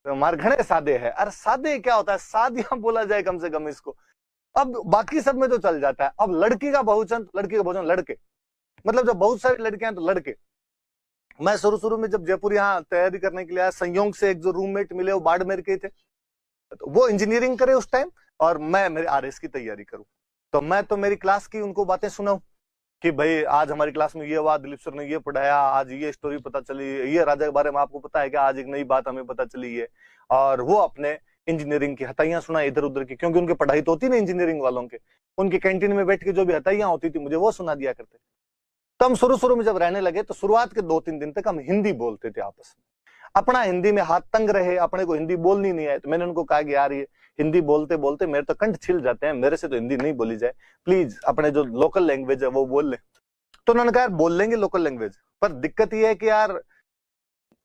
तो हमारे घने सादे है। अरे सादे क्या होता है, शादियां बोला जाए कम से कम इसको। अब बाकी सब में तो चल जाता है। अब लड़की का बहुवचन, लड़की का बहुवचन लड़के, मतलब जब बहुत सारी लड़कियां हैं तो लड़के। मैं शुरू में जब जयपुर यहाँ तैयारी करने के लिए आया, संयोग से एक जो रूममेट मिले वो बाड़मेर के थे, तो वो इंजीनियरिंग करे उस टाइम, और मैं मेरे आरएस की तैयारी करूं। तो मैं तो मेरी क्लास की उनको बातें सुनाऊं कि भाई आज हमारी क्लास में ये हुआ, दिलीप सर ने ये पढ़ाया, आज ये स्टोरी पता चली, ये राजा के बारे में आपको पता है क्या, आज एक नई बात हमें पता चली है। और वो अपने इंजीनियरिंग की हताइयां सुनाई इधर उधर की, क्योंकि उनकी पढ़ाई तो होती ना इंजीनियरिंग वालों के, उनकी कैंटीन में बैठ के जो भी हताइयां होती थी मुझे वो सुना दिया करते। तो हम शुरू में जब रहने लगे तो शुरुआत के 2-3 दिन तक हम हिंदी बोलते थे आपस में, अपना हिंदी में हाथ तंग रहे, अपने को हिंदी बोलनी नहीं है। तो मैंने उनको कहा कि यार ये हिंदी बोलते बोलते मेरे तो कंठ छिल जाते हैं, मेरे से तो हिंदी नहीं बोली जाए, प्लीज अपने जो लोकल लैंग्वेज है वो बोल ले। तो उन्होंने कहा यार बोल लेंगे लोकल लैंग्वेज, पर दिक्कत ये है कि यार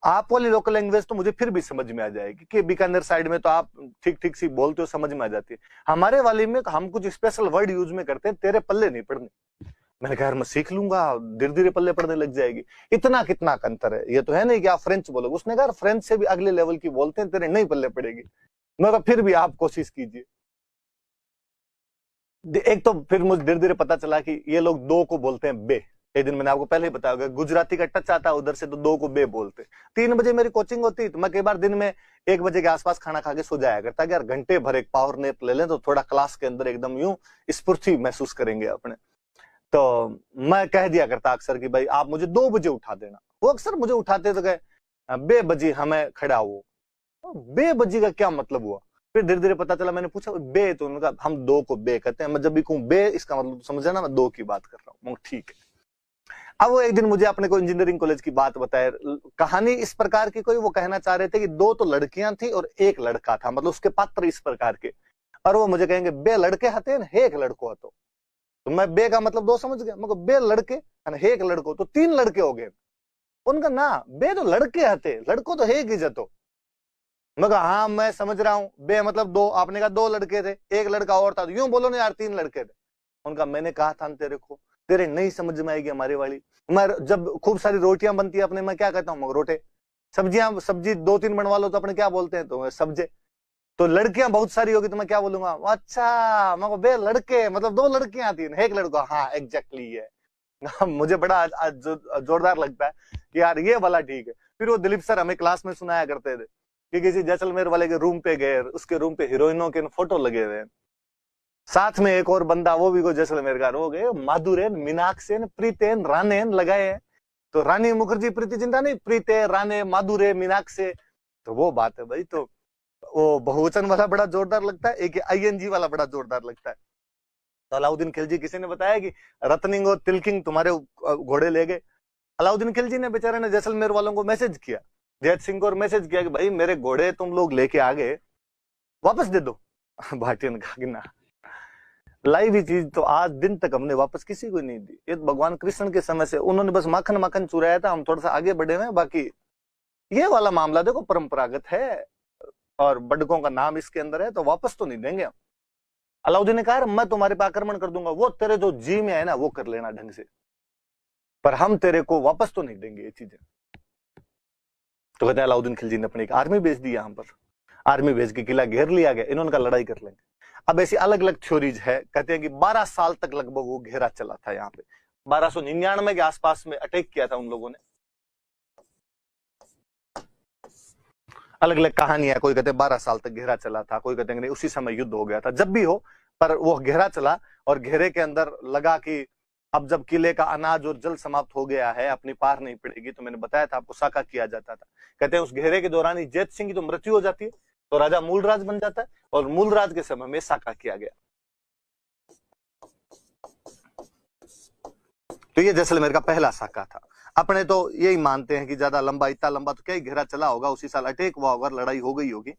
आप वाली लोकल लैंग्वेज तो मुझे फिर भी समझ में आ जाएगी, कि बीकानेर साइड में तो आप ठीक ठीक सी बोलते हो, समझ में आ जाती है। हमारे वाले में हम कुछ स्पेशल वर्ड यूज में करते हैं, तेरे पल्ले नहीं पड़ने। मैंने कहा यार मैं सीख लूंगा, धीरे धीरे पल्ले पड़ने लग जाएगी। इतना कितना अंतर है, ये तो है नहीं कि आप फ्रेंच बोलोगे। उसने कहा फ्रेंच से भी अगले लेवल की बोलते हैं, तेरे नहीं पल्ले पड़ेगी। मैं कहा फिर भी आप कोशिश कीजिए। एक तो फिर मुझे धीरे धीरे पता चला कि ये लोग दो को बोलते हैं बे। एक दिन मैंने आपको पहले ही बताया होगा, गुजराती का टच आता है उधर से, तो दो को बे बोलते। 3 बजे मेरी कोचिंग होती, तो मैं कई बार दिन में 1 बजे के आसपास खाना खा के सो जाया करता कि यार घंटे भर एक पावर नैप ले लें तो थोड़ा क्लास के अंदर एकदम यूं स्फूर्ति महसूस करेंगे अपने। तो मैं कह दिया करता अक्सर कि भाई आप मुझे 2 बजे उठा देना। वो अक्सर मुझे उठाते तो गए बे बजी हमें खड़ा हुआ। बे बजी का क्या मतलब हुआ, फिर धीरे धीरे पता चला, मैंने पूछा बे, तो उन्होंने कहा हम दो को बे कहते हैं। मैं जब भी कहूँ बे, इसका मतलब समझा ना, मैं दो की बात कर रहा हूँ। ठीक है। अब वो एक दिन मुझे अपने को इंजीनियरिंग कॉलेज की बात बताए, कहानी इस प्रकार की कोई, वो कहना चाह रहे थे कि दो तो लड़कियां थी और एक लड़का था, मतलब उसके पात्र इस प्रकार के, और वो मुझे कहेंगे बे लड़के हते न एक लड़को हतो। तो मैं बे का मतलब दो समझ गया, मैं बे लड़के एक लड़को, तो तीन लड़के हो गए। उनका ना बे तो लड़के हते, लड़को तो एक ही जतो। मैं कहा हाँ मैं समझ रहा हूँ, बे मतलब दो, आपने कहा दो लड़के थे, एक लड़का और था, तो यूं बोलो ना यार तीन लड़के थे। उनका मैंने कहा था तेरे को, तेरे नहीं समझ में आएगी हमारी वाली। मैं जब खूब सारी रोटियां बनती है अपने, मैं क्या कहता हूँ रोटे, सब्जियां, सब्जी दो तीन बनवा लो तो अपने क्या बोलते हैं, तो सब्जे। तो लड़कियां बहुत सारी होगी तो मैं क्या बोलूंगा, अच्छा मैं बे लड़के मतलब दो लड़कियां थी एक लड़का, हाँ एग्जैक्टली है। मुझे बड़ा जोरदार लगता है कि यार ये वाला ठीक है। फिर वो दिलीप सर हमें क्लास में सुनाया करते थे कि किसी जैसलमेर वाले के रूम पे गए, उसके रूम पे हीरोइनों के फोटो लगे हुए हैं, साथ में एक और बंदा, वो भी कोई जैसलमेर का, हो गए माधुरेन, मीनाक्षेन, प्रीतेन, रानेन लगाए हैं। तो रानी मुखर्जी प्रीति जिंटा नहीं, प्रीते, राने, माधुरे, मीनाक्षे, तो वो बात है भाई। तो वो बहुवचन वाला बड़ा जोरदार लगता है, एक आईएनजी वाला बड़ा जोरदार लगता है। तो अलाउद्दीन खिलजी, किसी ने बताया कि रत्निंग और तिलकिंग तुम्हारे घोड़े ले गए। अलाउद्दीन खिलजी ने बेचारे ने जैसलमेर वालों को मैसेज किया, जैत सिंह को मैसेज किया कि भाई मेरे घोड़े तुम लोग लेके आ गए, वापस दे दो। भाटिया ने कहा कि ना, लाई हुई चीज तो आज दिन तक हमने वापस किसी को नहीं दी। ये भगवान कृष्ण के समय से उन्होंने बस माखन माखन चुराया था, हम थोड़ा सा आगे बढ़े हुए, बाकी ये वाला मामला देखो परंपरागत है और बड़कों का नाम इसके अंदर है, तो वापस तो नहीं देंगे हम। अलाउद्दीन ने कहा मैं तुम्हारे पे आक्रमण कर दूंगा, वो तेरे जो जी में है ना वो कर लेना ढंग से, पर हम तेरे को वापस तो नहीं देंगे ये चीजें। तो कहते हैं अलाउद्दीन खिलजी ने अपनी एक आर्मी भेज दी, यहाँ पर आर्मी भेज के किला घेर लिया गया, इन्होंने कहा लड़ाई कर लेंगे। अब ऐसी अलग अलग थ्योरीज है, कहते हैं कि 12 साल तक लगभग वो घेरा चला था यहाँ पे, 1299 के आसपास में अटैक किया था उन लोगों ने। अलग अलग कहानियां, कोई कहते हैं 12 साल तक घेरा चला था, कोई कहते हैं नहीं उसी समय युद्ध हो गया था। जब भी हो, पर वो घेरा चला और घेरे के अंदर लगा कि अब जब किले का अनाज और जल समाप्त हो गया है, अपनी पार नहीं पड़ेगी, तो मैंने बताया था आपको साका किया जाता था। कहते हैं उस घेरे के दौरान ही जैत सिंह की तो मृत्यु हो जाती है, तो राजा मूलराज बन जाता है, और मूलराज के समय में साका किया गया। तो ये जैसलमेर का पहला साका था। अपने तो यही मानते हैं कि ज्यादा लंबा, इतना लंबा तो क्या ही घेरा चला होगा, उसी साल अटैक हुआ होगा, लड़ाई हो गई होगी।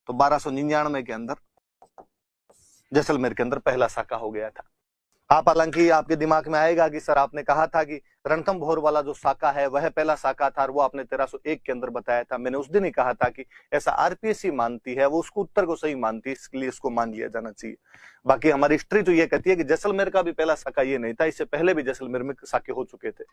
तो 1299 के अंदर जैसलमेर के अंदर पहला साका हो गया था। आप हालांकि आपके दिमाग में आएगा कि सर आपने कहा था कि रणथंभौर वाला जो साका है वह पहला साका था, और वो आपने 1301 के अंदर बताया था। मैंने उस दिन ही कहा था कि ऐसा आरपीएससी मानती है, वो उसको उत्तर को सही मानती है, इसलिए इसको मान लिया जाना चाहिए। बाकी हमारी हिस्ट्री तो ये कहती है कि जैसलमेर का भी पहला साका ये नहीं था, इससे पहले भी जैसलमेर में साके हो चुके थे,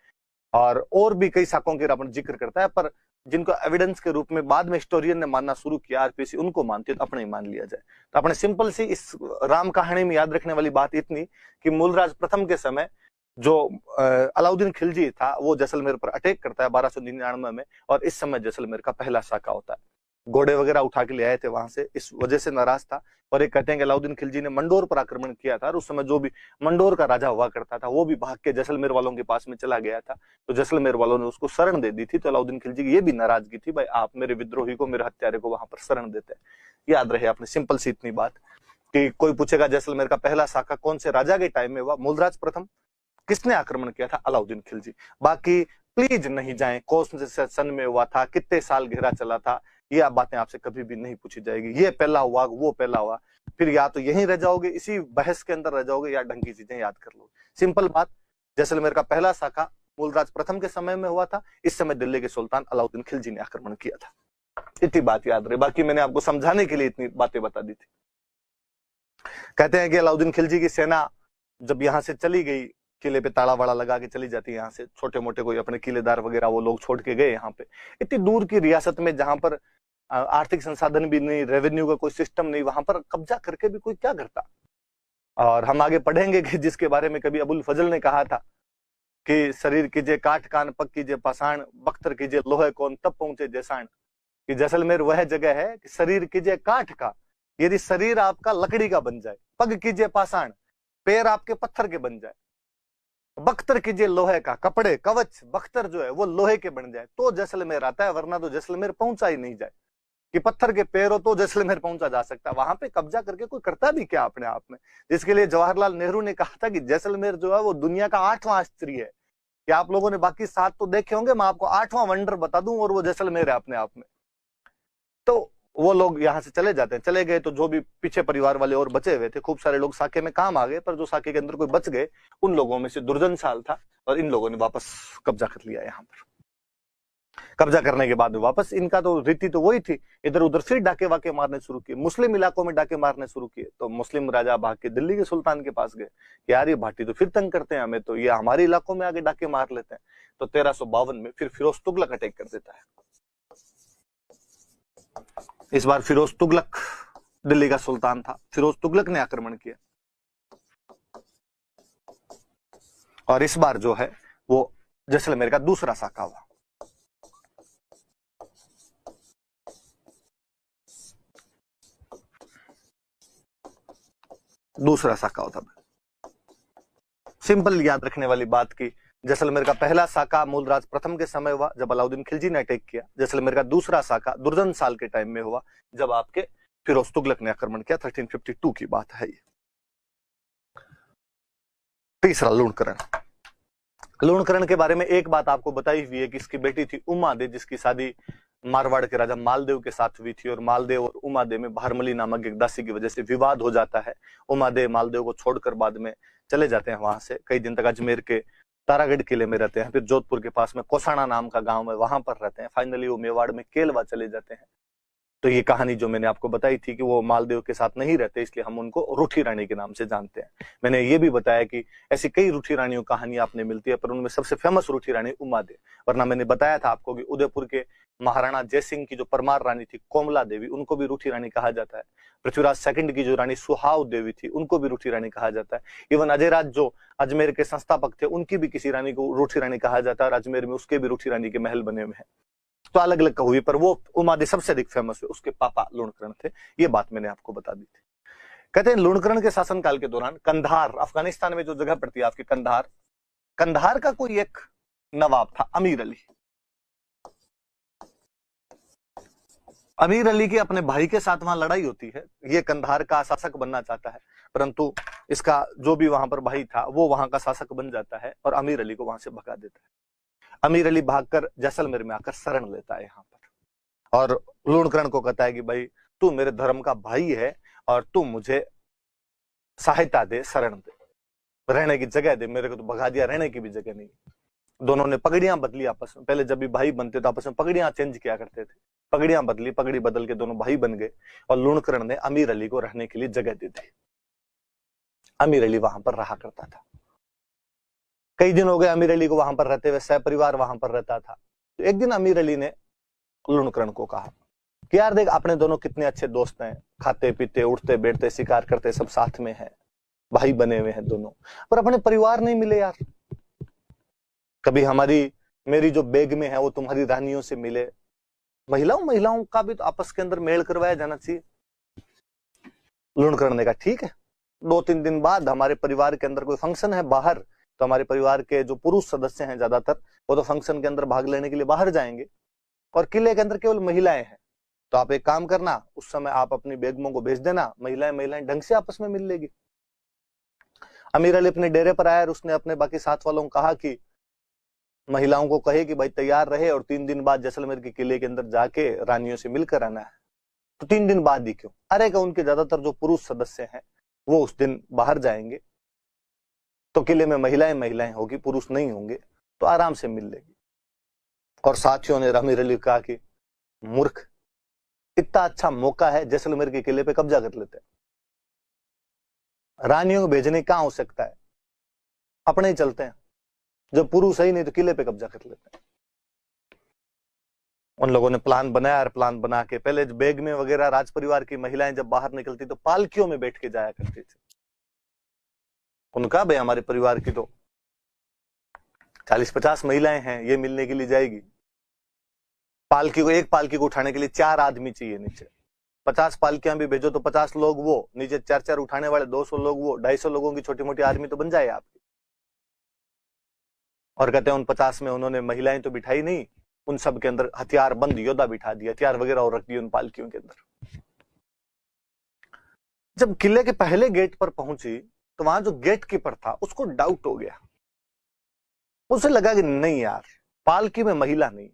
और भी कई साकों के अपन जिक्र करता है, पर जिनको एविडेंस के रूप में बाद में हिस्टोरियन ने मानना शुरू किया, आरपीसी उनको मानती है, तो अपने ही मान लिया जाए। तो अपने सिंपल सी इस राम कहानी में याद रखने वाली बात इतनी कि मूलराज प्रथम के समय जो अलाउद्दीन खिलजी था वो जैसलमेर पर अटैक करता है 1299 में, और इस समय जैसलमेर का पहला साका होता है। घोड़े वगैरह उठा के ले आए थे वहां से, इस वजह से नाराज था। और एक कहते हैं कि अलाउद्दीन खिलजी ने मंडोर पर आक्रमण किया था, और उस समय जो भी मंडोर का राजा हुआ करता था वो भी भाग के जैसलमेर वालों के पास में चला गया था, तो जैसलमेर वालों ने उसको शरण दे दी थी। तो अलाउद्दीन खिलजी की ये भी नाराजगी थी, भाई आप मेरे विद्रोही को, मेरे हत्यारे को वहां पर शरण देते हैं। याद रहे आपने सिंपल सी इतनी बात कि कोई पूछेगा जैसलमेर का पहला साका कौन से राजा के टाइम में हुआ, मूलराज प्रथम, किसने आक्रमण किया था, अलाउद्दीन खिलजी। बाकी प्लीज नहीं जाएं कौन से सन में हुआ था, कितने साल घेरा चला था, ये बातें आपसे कभी भी नहीं पूछी जाएगी। ये पहला हुआ, वो पहला हुआ, फिर या तो यहीं रह जाओगे, इसी बहस के अंदर रह जाओगे, या ढंग की चीजें याद कर लो। सिंपल बात, जैसलमेर का पहला साका मूलराज प्रथम के समय में हुआ था, इस समय दिल्ली के सुल्तान अलाउद्दीन खिलजी ने आक्रमण किया था। इतनी बात याद रहे, बाकी मैंने आपको समझाने के लिए इतनी बातें बता दी थी। कहते हैं कि अलाउद्दीन खिलजी की सेना जब यहां से चली गई, किले पे ताला वाड़ा लगा के चली जाती है यहाँ से, छोटे मोटे कोई अपने किलेदार वगैरह वो लोग छोड़ के गए यहाँ पे, इतनी दूर की रियासत में जहां पर आर्थिक संसाधन भी नहीं, रेवेन्यू का कोई सिस्टम नहीं, वहां पर कब्जा करके भी कोई क्या करता। और हम आगे पढ़ेंगे कि जिसके बारे में कभी अबुल फजल ने कहा था कि शरीर कीजिए काठ कान पग कीजिए पाषाण, बख्तर कीजिए लोहे कौन तब पहुंचे जैसाण, कि जैसलमेर वह जगह है कि शरीर कीजिए काठ का, यदि शरीर आपका लकड़ी का बन जाए, पग कीजिए पाषाण, पैर आपके पत्थर के बन जाए, बख्तर कीजिए लोहे का, कपड़े कवच बख्तर जो है वो लोहे के बन जाए, तो जैसलमेर आता है, वरना तो जैसलमेर पहुंचा ही नहीं जाए। कि पत्थर के पैरों तो जैसलमेर पहुंचा जा सकता है, वहां पे कब्जा करके कोई करता भी क्या अपने आप में। जिसके लिए जवाहरलाल नेहरू ने कहा था कि जैसलमेर जो है वो दुनिया का 8वां आश्चर्य है, कि आप लोगों ने बाकी 7 तो देखे होंगे, मैं आपको 8वां वंडर बता दूं और वो जैसलमेर है अपने आप में। तो वो लोग यहाँ से चले जाते हैं, चले गए तो जो भी पीछे परिवार वाले और बचे हुए थे, खूब सारे लोग साके में काम आ गए, पर जो साके के अंदर कोई बच गए उन लोगों में से दुर्जन साल था, और इन लोगों ने वापस कब्जा कर लिया यहाँ पर। कब्जा करने के बाद वापस इनका तो रीति तो वही थी, इधर उधर फिर डाके वाके मारने शुरू किए, मुस्लिम इलाकों में डाके मारने शुरू किए। तो मुस्लिम राजा भाग के दिल्ली के सुल्तान के पास गए, यार ये भाटी तो फिर तंग करते हैं हमें, तो ये हमारे इलाकों में आगे डाके मार लेते हैं। तो 1352 में फिर फिरोज तुगलक अटैक कर देता है। इस बार फिरोज तुगलक दिल्ली का सुल्तान था, फिरोज तुगलक ने आक्रमण किया, और इस बार जो है वो जैसलमेर का दूसरा साका हुआ। दूसरा साका होता है। सिंपल याद रखने वाली बात की, जैसलमेर का पहला साका मूलराज प्रथम के समय हुआ जब अलाउद्दीन खिलजी ने अटैक किया। जैसलमेर का दूसरा साका दुर्जन साल के टाइम में हुआ जब आपके फिरोज तुगलक ने आक्रमण किया। 1352 की बात है ये। तीसरा लूणकरण। लूणकरण के बारे में एक बात आपको बताई हुई है कि इसकी बेटी थी उमादे, जिसकी शादी मारवाड़ के राजा मालदेव के साथ हुई थी, और मालदेव और उमादे में भारमली नामक एक दासी की वजह से विवाद हो जाता है। उमादे मालदेव को छोड़कर बाद में चले जाते हैं वहां से, कई दिन तक अजमेर के तारागढ़ किले में रहते हैं, फिर जोधपुर के पास में कोसाना नाम का गांव है वहां पर रहते हैं, फाइनली वो मेवाड़ में केलवा चले जाते हैं। तो ये कहानी जो मैंने आपको बताई थी कि वो मालदेव के साथ नहीं रहते, इसलिए हम उनको रूठी रानी के नाम से जानते हैं। मैंने ये भी बताया कि ऐसी कई रूठी रानियों कहानी आपने मिलती है, पर उनमें सबसे फेमस रूठी रानी उमादे। वरना मैंने बताया था आपको कि उदयपुर के महाराणा जयसिंह की जो परमार रानी थी कोमला देवी, उनको भी रूठी रानी कहा जाता है। पृथ्वीराज सेकंड की जो रानी सुहाव देवी थी, उनको भी रूठी रानी कहा जाता है। इवन अजयराज जो अजमेर के संस्थापक थे, उनकी भी किसी रानी को रूठी रानी कहा जाता है, और अजमेर में उसके भी रूठी रानी के महल बने हुए हैं। तो अलग अलग हुई, पर वो उमादे सबसे अधिक फेमस हुए, उसके पापा लूणकरण थे। ये बात मैंने आपको बता दी थी। कहते हैं लूणकरण के शासनकाल के दौरान कंधार, अफगानिस्तान में जो जगह पड़ती है आपकी कंधार, कंधार का कोई एक नवाब था अमीर अली। अमीर अली के अपने भाई के साथ वहां लड़ाई होती है, ये कंधार का शासक बनना चाहता है, परंतु इसका जो भी वहां पर भाई था वो वहां का शासक बन जाता है और अमीर अली को वहां से भगा देता है। अमीर अली भागकर जैसलमेर में आकर शरण लेता है यहाँ पर, और लूणकरण को कहता है कि भाई तू मेरे धर्म का भाई है और तू मुझे सहायता दे, शरण दे, रहने की जगह दे, मेरे को तो भगा दिया, रहने की भी जगह नहीं। दोनों ने पगड़ियां बदली आपस में, पहले जब भी भाई बनते तो आपस में पगड़ियां चेंज किया करते थे, पगड़ियां बदली, पगड़ी बदल के दोनों भाई बन गए, और लूणकरण ने अमीर अली को रहने के लिए जगह दे दी। अमीर अली वहां पर रहा करता था। कई दिन हो गए अमीर अली को वहां पर रहते हुए, सहपरिवार वहां पर रहता था। तो एक दिन अमीर अली ने लूणकरण को कहा कि यार देख, अपने दोनों कितने अच्छे दोस्त हैं, खाते पीते उठते बैठते शिकार करते सब साथ में है, भाई बने हुए हैं दोनों, पर अपने परिवार नहीं मिले यार। कभी हमारी मेरी जो बेगमें है वो तुम्हारी रानियों से मिले, महिलाओं का भी तो आपस के अंदर मेल करवाया जाना चाहिए। लूणकरण ने कहा ठीक है, 2-3 दिन बाद हमारे परिवार के अंदर कोई फंक्शन है बाहर, तो हमारे परिवार के जो पुरुष सदस्य हैं ज्यादातर, वो तो फंक्शन के अंदर भाग लेने के लिए बाहर जाएंगे, और किले के अंदर केवल महिलाएं हैं। तो आप एक काम करना, उस समय आप अपनी बेगमों को भेज देना, महिलाएं ढंग से आपस में मिल लेगी। अमीर अली अपने डेरे पर आया और उसने अपने बाकी साथ वालों को कहा कि महिलाओं को कहे कि भाई तैयार रहे और 3 दिन बाद जैसलमेर के किले के अंदर जाके रानियों से मिलकर आना है। तो 3 दिन बाद ही क्यों? अरे कि उनके ज्यादातर जो पुरुष सदस्य हैं वो उस दिन बाहर जाएंगे, तो किले में महिलाएं होगी, पुरुष नहीं होंगे, तो आराम से मिल लेगी। और साथियों ने अमीर अली कहा कि मूर्ख, इतना अच्छा मौका है, जैसलमेर के किले पे कब्जा कर लेते हैं, रानियों को भेजने का आवश्यकता है, अपने ही चलते हैं, जब पुरुष है ही नहीं तो किले पे कब्जा कर लेते हैं। उन लोगों ने प्लान बनाया, और प्लान बना के पहले बेग में वगैरह राज परिवार की महिलाएं जब बाहर निकलती तो पालकियों में बैठ के जाया करती थी। उनका भाई हमारे परिवार की तो 40-50 महिलाएं हैं, ये मिलने के लिए जाएगी, पालकी को, एक पालकी को उठाने के लिए 4 आदमी चाहिए नीचे, 50 पालकियां भी भेजो तो 50 लोग वो, नीचे 4-4 उठाने वाले 200 लोग वो, 250 लोगों की छोटी मोटी आर्मी तो बन जाए आपकी। और कहते हैं उन 50 में उन्होंने महिलाएं तो बिठाई नहीं, उन सब के अंदर हथियार बंद योद्धा बिठा दिया, हथियार वगैरह और रख दिए उन पालकियों के अंदर। जब किले के पहले गेट पर पहुंची तो वहां जो गेट कीपर था उसको डाउट हो गया, उसे लगा कि नहीं यार, पालकी में महिला नहीं।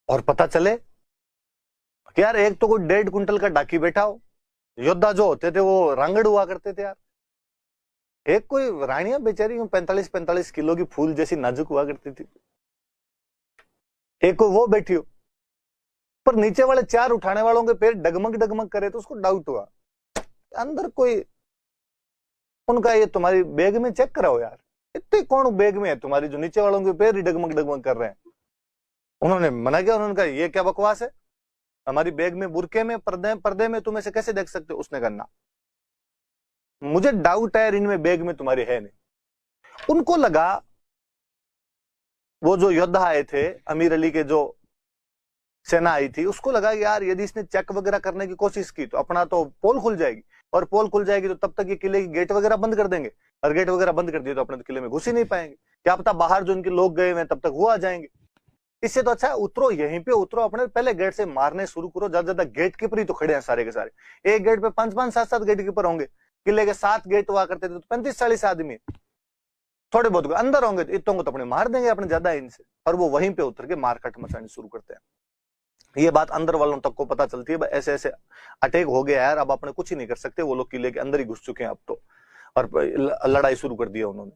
और पता चले कि यार एक तो कोई 1.5 कुंटल का डाकी बैठा हो, योद्धा जो होते थे वो रांगड़ हुआ करते थे यार, एक कोई रानियां बेचारी 45-45 किलो की फूल जैसी नाजुक हुआ करती थी, एक कोई वो बैठी हो, पर नीचे वाले 4 उठाने वालों के पैर डगमग डगमग करे तो उसको डाउट हुआ अंदर कोई। उनका ये तुम्हारी बैग में चेक कराओ यार, इतने कौन बैग में है तुम्हारी जो नीचे वालों के पैर ही डगमग डगमग कर रहे हैं। उन्होंने मना किया, उन्होंने कहा ये क्या बकवास है, हमारी बैग में बुरके में पर्दे में तुम ऐसे कैसे देख सकते हो। उसने कहा ना, मुझे डाउट है इनमें बैग में तुम्हारी है नहीं। उनको लगा, वो जो योद्धा आए थे अमीर अली के, जो सेना आई थी, उसको लगा कि यार यदि इसने चेक वगैरह करने की कोशिश की तो अपना तो पोल खुल जाएगी, और पोल खुल जाएगी तो तब तक ये किले की गेट वगैरह बंद कर देंगे, और गेट वगैरह बंद कर दिए तो अपने तो किले में घुस ही नहीं पाएंगे, क्या पता बाहर जो इनके लोग गए हुए तब तक वो आ जाएंगे। इससे तो अच्छा उतरो, यहीं पे उतरो, अपने पहले गेट से मारने शुरू करो, ज्यादा ज्यादा गेट कीपर ही तो खड़े हैं सारे के सारे, एक गेट पे 5-5, 7-7 गेट कीपर होंगे, किले के 7 गेट हुआ करते थे तो 35-40 आदमी, थोड़े बहुत अंदर होंगे तो इतों को तो अपने मार देंगे अपने ज्यादा इनसे, और वो वहीं पे उतर के मारकाट मचानी शुरू करते हैं। ये बात अंदर वालों तक को पता चलती है, ऐसे ऐसे अटैक हो गया यार, अब अपने कुछ ही नहीं कर सकते, वो लोग किले के अंदर ही घुस चुके हैं अब तो, और लड़ाई शुरू कर दी है उन्होंने।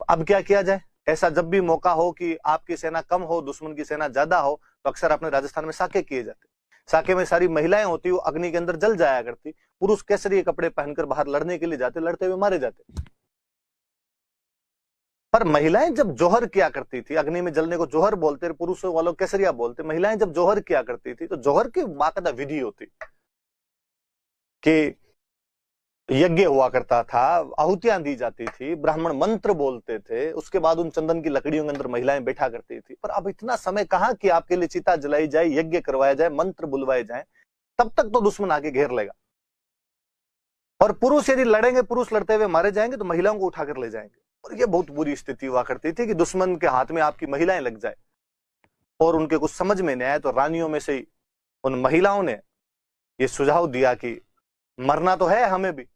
अब क्या किया जाए, ऐसा जब भी मौका हो कि आपकी सेना कम हो, दुश्मन की सेना ज्यादा हो, तो अक्सर अपने राजस्थान में साके किए जाते, साके में सारी महिलाएं होती, वो अग्नि के अंदर जल जाया करती, पुरुष केसरी कपड़े पहनकर बाहर लड़ने के लिए जाते, लड़ते हुए मारे जाते। पर महिलाएं जब जोहर किया करती थी, अग्नि में जलने को जोहर बोलते, पुरुषों वालों केसरिया बोलते, महिलाएं जब जोहर किया करती थी तो जोहर की बाकायदा विधि होती कि यज्ञ हुआ करता था, आहुतियां दी जाती थी, ब्राह्मण मंत्र बोलते थे, उसके बाद उन चंदन की लकड़ियों के अंदर महिलाएं बैठा करती थी। पर अब इतना समय कहाँ कि आपके लिए चिता जलाई जाए, यज्ञ करवाया जाए, मंत्र बुलवाए जाए, तब तक तो दुश्मन आके घेर लेगा, और पुरुष यदि लड़ेंगे, पुरुष लड़ते हुए मारे जाएंगे तो महिलाओं को उठाकर ले जाएंगे। और ये बहुत बुरी स्थिति हुआ करती थी कि दुश्मन के हाथ में आपकी महिलाएं लग जाए, और उनके कुछ समझ में नहीं आए तो रानियों में से ही उन महिलाओं ने ये सुझाव दिया कि मरना तो है हमें भी,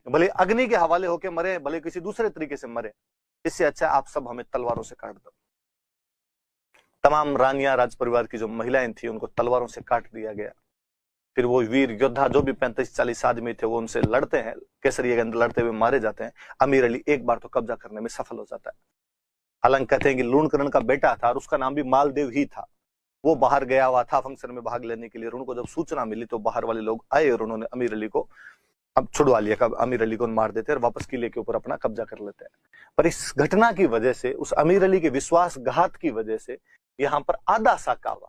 भले अग्नि के हवाले होके मरे, भले किसी दूसरे तरीके से मरे, इससे अच्छा आप सब हमें तलवारों से काट दो। तमाम रानियां, राज परिवार की जो महिलाएं थी, उनको तलवारों से काट दिया गया। फिर वो वीर योद्धा जो भी 35-40 आदमी थे वो उनसे लड़ते हैं, केसरिया के अंदर लड़ते हुए मारे जाते हैं। अमीर अली एक बार तो कब्जा करने में सफल हो जाता है। हालांकि कहते हैं कि लूणकरण का बेटा था और उसका नाम भी मालदेव ही था, वो बाहर गया हुआ था फंक्शन में भाग लेने के लिए, और उनको जब सूचना मिली तो बाहर वाले लोग आए और उन्होंने अमीर अली को अब छुड़वा लिया, कब अमीर अली को मार देते और वापस किले के ऊपर अपना कब्जा कर लेते हैं। पर इस घटना की वजह से, उस अमीर अली के विश्वासघात की वजह से यहां पर आधा साका हुआ,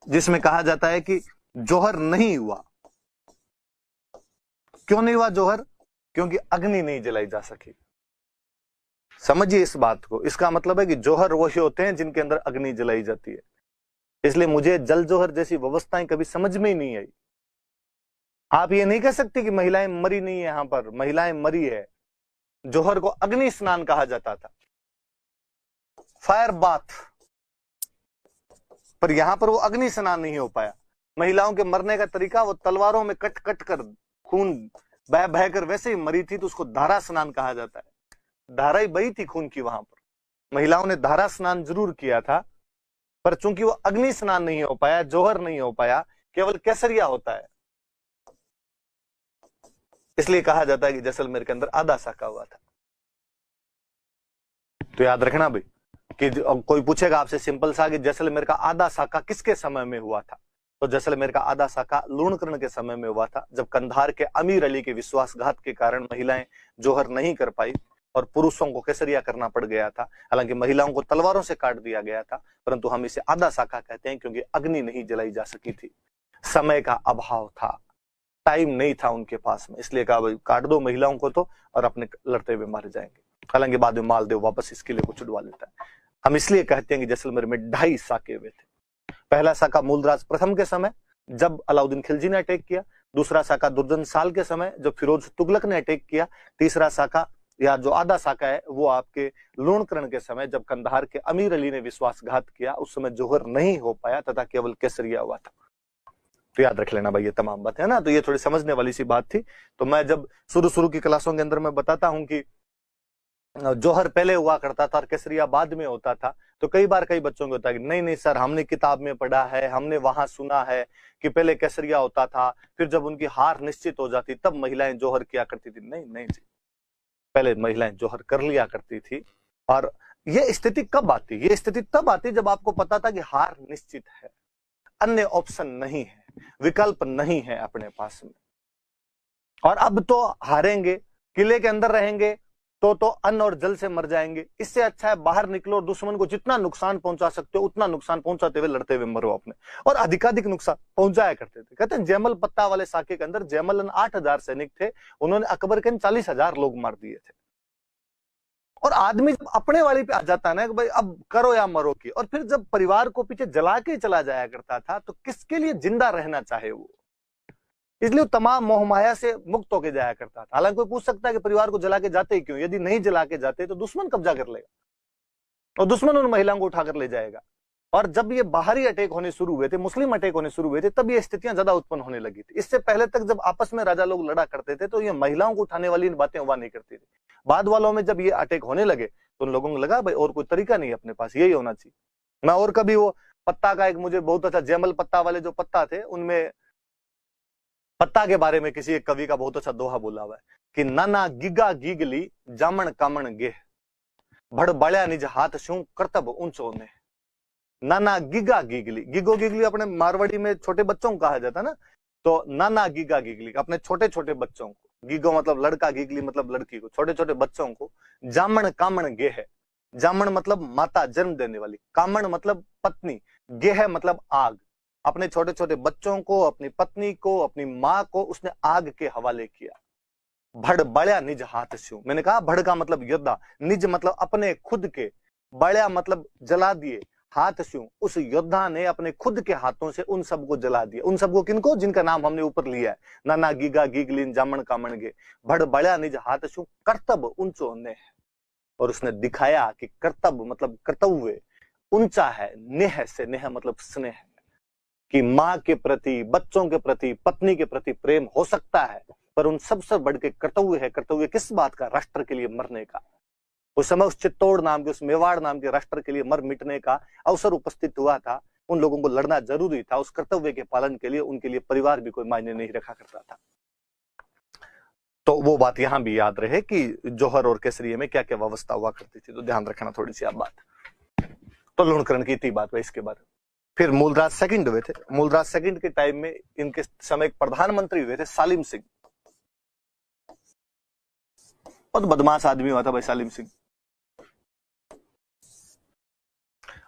जिसमें कहा जाता है कि जोहर नहीं हुआ। क्यों नहीं हुआ जोहर? क्योंकि अग्नि नहीं जलाई जा सकी। समझिए इस बात को, इसका मतलब है कि जोहर वही होते हैं जिनके अंदर अग्नि जलाई जाती है। इसलिए मुझे जल जोहर जैसी व्यवस्थाएं कभी समझ में ही नहीं आई। आप ये नहीं कह सकते कि महिलाएं मरी नहीं है, यहां पर महिलाएं मरी है। जोहर को अग्नि स्नान कहा जाता था, फायर बाथ, पर यहां पर वो अग्नि स्नान नहीं हो पाया। महिलाओं के मरने का तरीका, वो तलवारों में कट कट कर खून बह बह कर वैसे ही मरी थी, तो उसको धारा स्नान कहा जाता है। धारा ही बही थी खून की वहां पर। महिलाओं ने धारा स्नान जरूर किया था, पर चूंकि वो अग्नि स्नान नहीं हो पाया, जोहर नहीं हो पाया, केवल केसरिया होता है, इसलिए कहा जाता है कि जैसलमेर के अंदर आधा साका हुआ था। तो याद रखना भाई कि कोई पूछेगा आपसे सिंपल सा कि जैसलमेर का आधा साका किसके समय में हुआ था, तो जैसलमेर का आधा साका लूणकरण के समय में हुआ था, जब कंधार के अमीर अली के विश्वासघात के कारण महिलाएं जोहर नहीं कर पाई और पुरुषों को केसरिया करना पड़ गया था। हालांकि महिलाओं को तलवारों से काट दिया गया था, परंतु हम इसे आधा साका कहते हैं क्योंकि अग्नि नहीं जलाई जा सकी थी, समय का अभाव था, टाइम नहीं था उनके पास में, इसलिए कहा भाई काट दो महिलाओं को तो, और अपने लड़ते हुए मारे जाएंगे। हालांकि बाद में मालदेव वापस इस किले को छुड़वा लेता है। हम इसलिए कहते हैं कि जैसलमेर में 2.5 साके हुए थे। पहला साका मूलराज प्रथम के समय जब अलाउद्दीन खिलजी ने अटैक किया, दूसरा साका दुर्जन साल के समय जब फिरोज तुगलक ने अटैक किया, तीसरा साका या जो आधा साका है वो आपके लूणकरण के समय जब कंधार के अमीर अली ने विश्वासघात किया उस समय जौहर नहीं हो पाया तथा केवल केसरिया हुआ था। तो याद रख लेना भाई ये तमाम बात है ना। तो ये थोड़ी समझने वाली सी बात थी। तो मैं जब शुरू की क्लासों के अंदर मैं बताता हूं कि जौहर पहले हुआ करता था और केसरिया बाद में होता था, तो कई बार कई बच्चों को होता है कि नहीं नहीं सर हमने किताब में पढ़ा है, हमने वहां सुना है कि पहले केसरिया होता था, फिर जब उनकी हार निश्चित हो जाती तब महिलाएं जौहर किया करती थी। नहीं नहीं जी, पहले महिलाएं जौहर कर लिया करती थी। और ये स्थिति कब आती? ये स्थिति तब आती जब आपको पता था कि हार निश्चित है, अन्य ऑप्शन नहीं है, विकल्प नहीं है अपने पास में। और अब तो हारेंगे, किले के अंदर रहेंगे तो अन्न और जल से मर जाएंगे, इससे अच्छा है बाहर निकलो और दुश्मन को जितना नुकसान पहुंचा सकते हो उतना नुकसान पहुंचाते हुए लड़ते हुए मरो अपने। और अधिकाधिक नुकसान पहुंचाया करते थे। कहते हैं जयमल पत्ता वाले साके के अंदर जयमलन 8,000 सैनिक थे, उन्होंने अकबर के 40,000 लोग मार दिए थे। और आदमी जब अपने वाली पे आ जाता है ना कि भाई अब करो या मरो की, और फिर जब परिवार को पीछे जला के चला जाया करता था तो किसके लिए जिंदा रहना चाहे वो, इसलिए तमाम मोह माया से मुक्त होकर जाया करता था। हालांकि कोई पूछ सकता है कि परिवार को जला के जाते ही क्यों? यदि नहीं जला के जाते तो दुश्मन कब्जा कर लेगा और दुश्मन उन महिलाओं को उठाकर ले जाएगा। और जब ये बाहरी अटैक होने शुरू हुए थे, मुस्लिम अटैक होने शुरू हुए थे, तब ये स्थितियां ज्यादा उत्पन्न होने लगी थी। इससे पहले तक जब आपस में राजा लोग लड़ा करते थे तो ये महिलाओं को उठाने वाली इन बातें हुआ नहीं करती थी। बाद वालों में जब ये अटैक होने लगे तो उन लोगों को लगा भाई और कोई तरीका नहीं अपने पास, यही होना चाहिए। मैं और कभी वो पत्ता का एक मुझे बहुत अच्छा जयमल पत्ता वाले जो पत्ता थे उनमें पत्ता के बारे में किसी एक कवि का बहुत अच्छा दोहा बोला हुआ है कि नाना गिगा गीगली जामन कामन गेह भड़ बड़या निज हाथ शू करतब ऊंचो ने। नाना गिगा गीगली, गिगो गिगली अपने मारवाड़ी में छोटे बच्चों को कहा जाता ना, तो नाना गिगा गिगली अपने छोटे छोटे बच्चों को, गिगो मतलब लड़का, गिगली मतलब लड़की को, छोटे छोटे बच्चों को जामन कामन गेह है। जामन मतलब माता जन्म देने वाली, कामन मतलब पत्नी, गेह मतलब आग। अपने छोटे छोटे बच्चों को, अपनी पत्नी को, अपनी माँ को उसने आग के हवाले किया। भड़ बड़या निज हाथ शू, मैंने कहा भड़ का मतलब योद्धा, निज मतलब अपने खुद के, बड़या मतलब जला दिए, हाथ शू उस योद्धा ने अपने खुद के हाथों से उन सबको जला दिया। उन सबको किनको? जिनका नाम हमने ऊपर लिया है, नाना गीगा गीगलिन जामन कामन गे भड़ बड़या निज हाथ शू कर्तब ऊंचो ने। और उसने दिखाया कि कर्तव्य मतलब कर्तव्य ऊंचा है, नेह से, नेह मतलब स्नेह, कि माँ के प्रति, बच्चों के प्रति, पत्नी के प्रति प्रेम हो सकता है, पर उन सबसे बढ़ के कर्तव्य है। कर्तव्य किस बात का? राष्ट्र के लिए मरने का। उस समय उस चित्तौड़ नाम के, उस मेवाड़ नाम के राष्ट्र के लिए मर मिटने का अवसर उपस्थित हुआ था। उन लोगों को लड़ना जरूरी था। उस कर्तव्य के पालन के लिए उनके लिए परिवार भी कोई मायने नहीं रखा करता था। तो वो बात यहां भी याद रहे कि जौहर और केसरिया में क्या क्या व्यवस्था हुआ करती थी, तो ध्यान रखना थोड़ी सी आप बात। तो लूणकरण की थी बात इसके बारे में। फिर मूलराज सेकंड हुए थे। मूलराज सेकंड के टाइम में इनके समय एक प्रधानमंत्री हुए थे सालिम सिंह। बहुत बदमाश आदमी हुआ था भाई सालिम सिंह,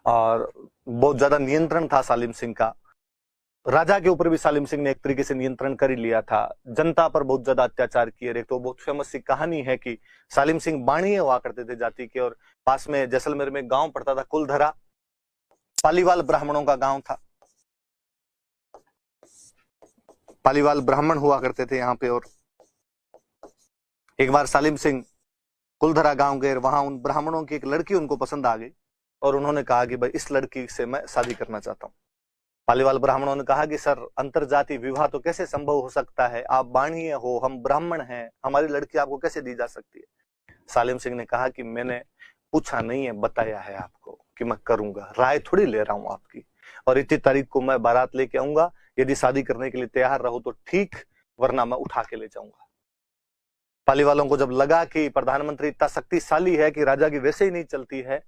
और बहुत ज्यादा नियंत्रण था सालिम सिंह का। राजा के ऊपर भी सालिम सिंह ने एक तरीके से नियंत्रण कर ही लिया था। जनता पर बहुत ज्यादा अत्याचार किए। एक तो बहुत फेमस सी कहानी है कि सालिम सिंह बाणीय हुआ करते थे जाति के, और पास में जैसलमेर में गांव पड़ता था कुलधरा, पालीवाल ब्राह्मणों का गांव था। पालीवाल ब्राह्मण हुआ करते थे यहाँ पे। और एक बार सालिम सिंह कुलधरा गांव गए, वहां उन ब्राह्मणों की एक लड़की उनको पसंद आ गई और उन्होंने कहा कि भाई इस लड़की से मैं शादी करना चाहता हूँ। पालीवाल ब्राह्मणों ने कहा कि सर अंतरजाति विवाह तो कैसे संभव हो सकता है, आप बाणीय हो, हम ब्राह्मण हैं, हमारी लड़की आपको कैसे दी जा सकती है? सालिम सिंह ने कहा कि मैंने पूछा नहीं है, बताया है आपको कि मैं करूंगा, राय थोड़ी ले रहा हूं आपकी, और इतनी तारीख को मैं बारात लेके आऊंगा, यदि शादी करने के लिए तैयार रहो तो ठीक, वरना मैं उठा के ले जाऊंगा। पालीवालों को जब लगा कि प्रधानमंत्री इतना शक्तिशाली है कि राजा की वैसे ही नहीं चलती है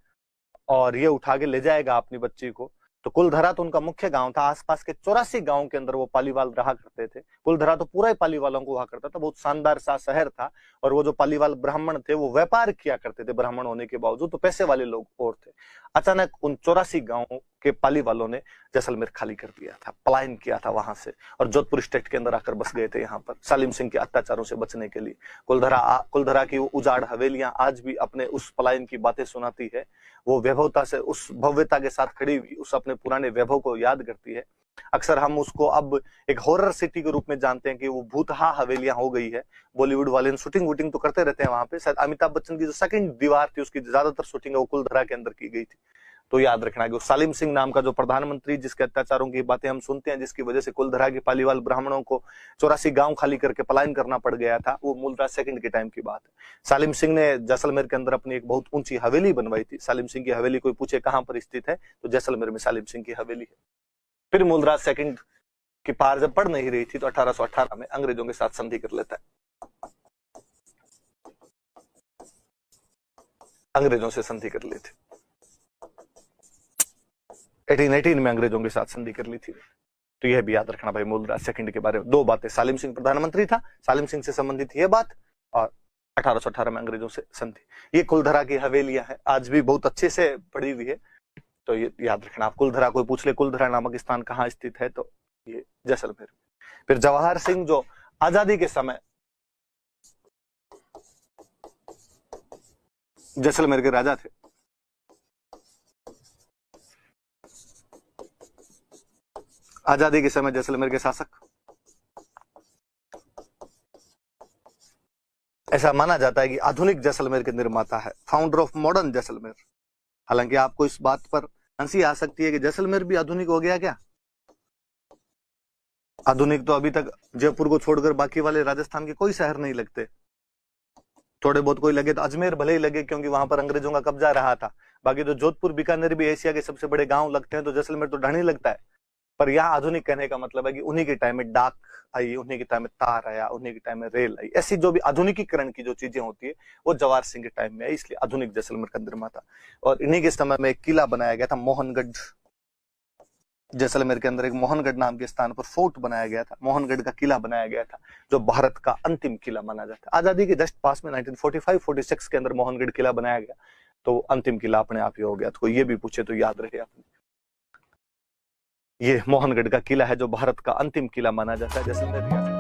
और ये उठा के ले जाएगा अपनी बच्ची को, तो कुलधरा तो उनका मुख्य गांव था। आसपास के 84 गांव के अंदर वो पालीवाल रहा करते थे। कुलधरा तो पूरा ही पालीवालों को हुआ करता था, बहुत शानदार सा शहर था। और वो जो पालीवाल ब्राह्मण थे वो व्यापार किया करते थे, ब्राह्मण होने के बावजूद, तो पैसे वाले लोग और थे। अचानक उन 84 गांवों के पालीवालों ने जैसलमेर खाली कर दिया था, पलायन किया था वहां से, और जोधपुर स्टेट के अंदर आकर बस गए थे यहाँ पर सालिम सिंह के अत्याचारों से बचने के लिए। कुलधरा की वो उजाड़ हवेलियां आज भी अपने उस पलायन की बातें सुनाती है। वो वैभवता से, उस भव्यता के साथ खड़ी हुई उस अपने पुराने वैभव को याद करती है। अक्सर हम उसको अब एक हॉरर सिटी के रूप में जानते हैं कि वो भूतहा हवेलियां हो गई है। बॉलीवुड वाले शूटिंग वूटिंग तो करते रहते हैं वहां पे। शायद अमिताभ बच्चन की जो सेकंड दीवार थी उसकी ज्यादातर शूटिंग है वो कुलधरा के अंदर की गई थी। तो याद रखना कि सालिम सिंह नाम का जो प्रधानमंत्री, जिसके अत्याचारों की बातें हम सुनते हैं, जिसकी वजह से कुलधरा के पालीवाल ब्राह्मणों को 84 गांव खाली करके पलायन करना पड़ गया था, वो मूलराज सेकंड के टाइम की बात है। सालिम सिंह ने जैसलमेर के अंदर अपनी एक बहुत ऊंची हवेली बनवाई थी। सालिम सिंह की हवेली कोई पूछे कहां पर स्थित है तो जैसलमेर में सालिम सिंह की हवेली है। फिर मूलराज सेकंड की पार जब पड़ नहीं रही थी तो 1818 में अंग्रेजों के साथ संधि कर लेता है। अंग्रेजों से संधि कर ली थी 1818 में, अंग्रेजों के साथ संधि कर ली थी। तो यह भी याद रखना भाई मूलराज सेकंड के बारे में। दो बातें, सालिम सिंह प्रधानमंत्री था, सालिम सिंह से संबंधित यह बात, और 1818 में अंग्रेजों से संधि। ये कुलधरा की हवेलियां हैं, आज भी बहुत अच्छे से पड़ी हुई है। तो ये याद रखना आप, कुलधरा कोई पूछ ले कुलधरा नामक स्थान कहाँ स्थित है तो ये जैसलमेर। फिर जवाहर सिंह जो आजादी के समय जैसलमेर के राजा थे, आजादी के समय जैसलमेर के शासक, ऐसा माना जाता है कि आधुनिक जैसलमेर के निर्माता है, फाउंडर ऑफ मॉडर्न जैसलमेर। हालांकि आपको इस बात पर हंसी आ सकती है कि जैसलमेर भी आधुनिक हो गया क्या? आधुनिक तो अभी तक जयपुर को छोड़कर बाकी वाले राजस्थान के कोई शहर नहीं लगते। थोड़े बहुत कोई लगे तो अजमेर भले ही लगे क्योंकि वहां पर अंग्रेजों का कब्जा रहा था। बाकी तो जोधपुर बीकानेर भी एशिया के सबसे बड़े गांव लगते हैं, तो जैसलमेर तो ढाणी लगता है। पर यहाँ आधुनिक कहने का मतलब है कि उन्हीं के टाइम में डाक आई, उन्हीं के टाइम में तार आया, उन्हीं के टाइम में रेल आई। ऐसी जो भी आधुनिकीकरण की जो चीजें होती है वो जवाहर सिंह के टाइम में आई, इसलिए आधुनिक जैसलमेर का निर्माता। और इन्हीं के समय में एक किला बनाया गया था मोहनगढ़। जैसलमेर के अंदर एक मोहनगढ़ नाम के स्थान पर फोर्ट बनाया गया था, मोहनगढ़ का किला बनाया गया था, जो भारत का अंतिम किला माना जाता है। आजादी के जस्ट पास में 1945-46 के अंदर मोहनगढ़ किला बनाया गया, तो अंतिम किला अपने आप ही हो गया। तो ये भी पूछे तो याद रहे आपने, ये मोहनगढ़ का किला है जो भारत का अंतिम किला माना जाता है जैसलमेर।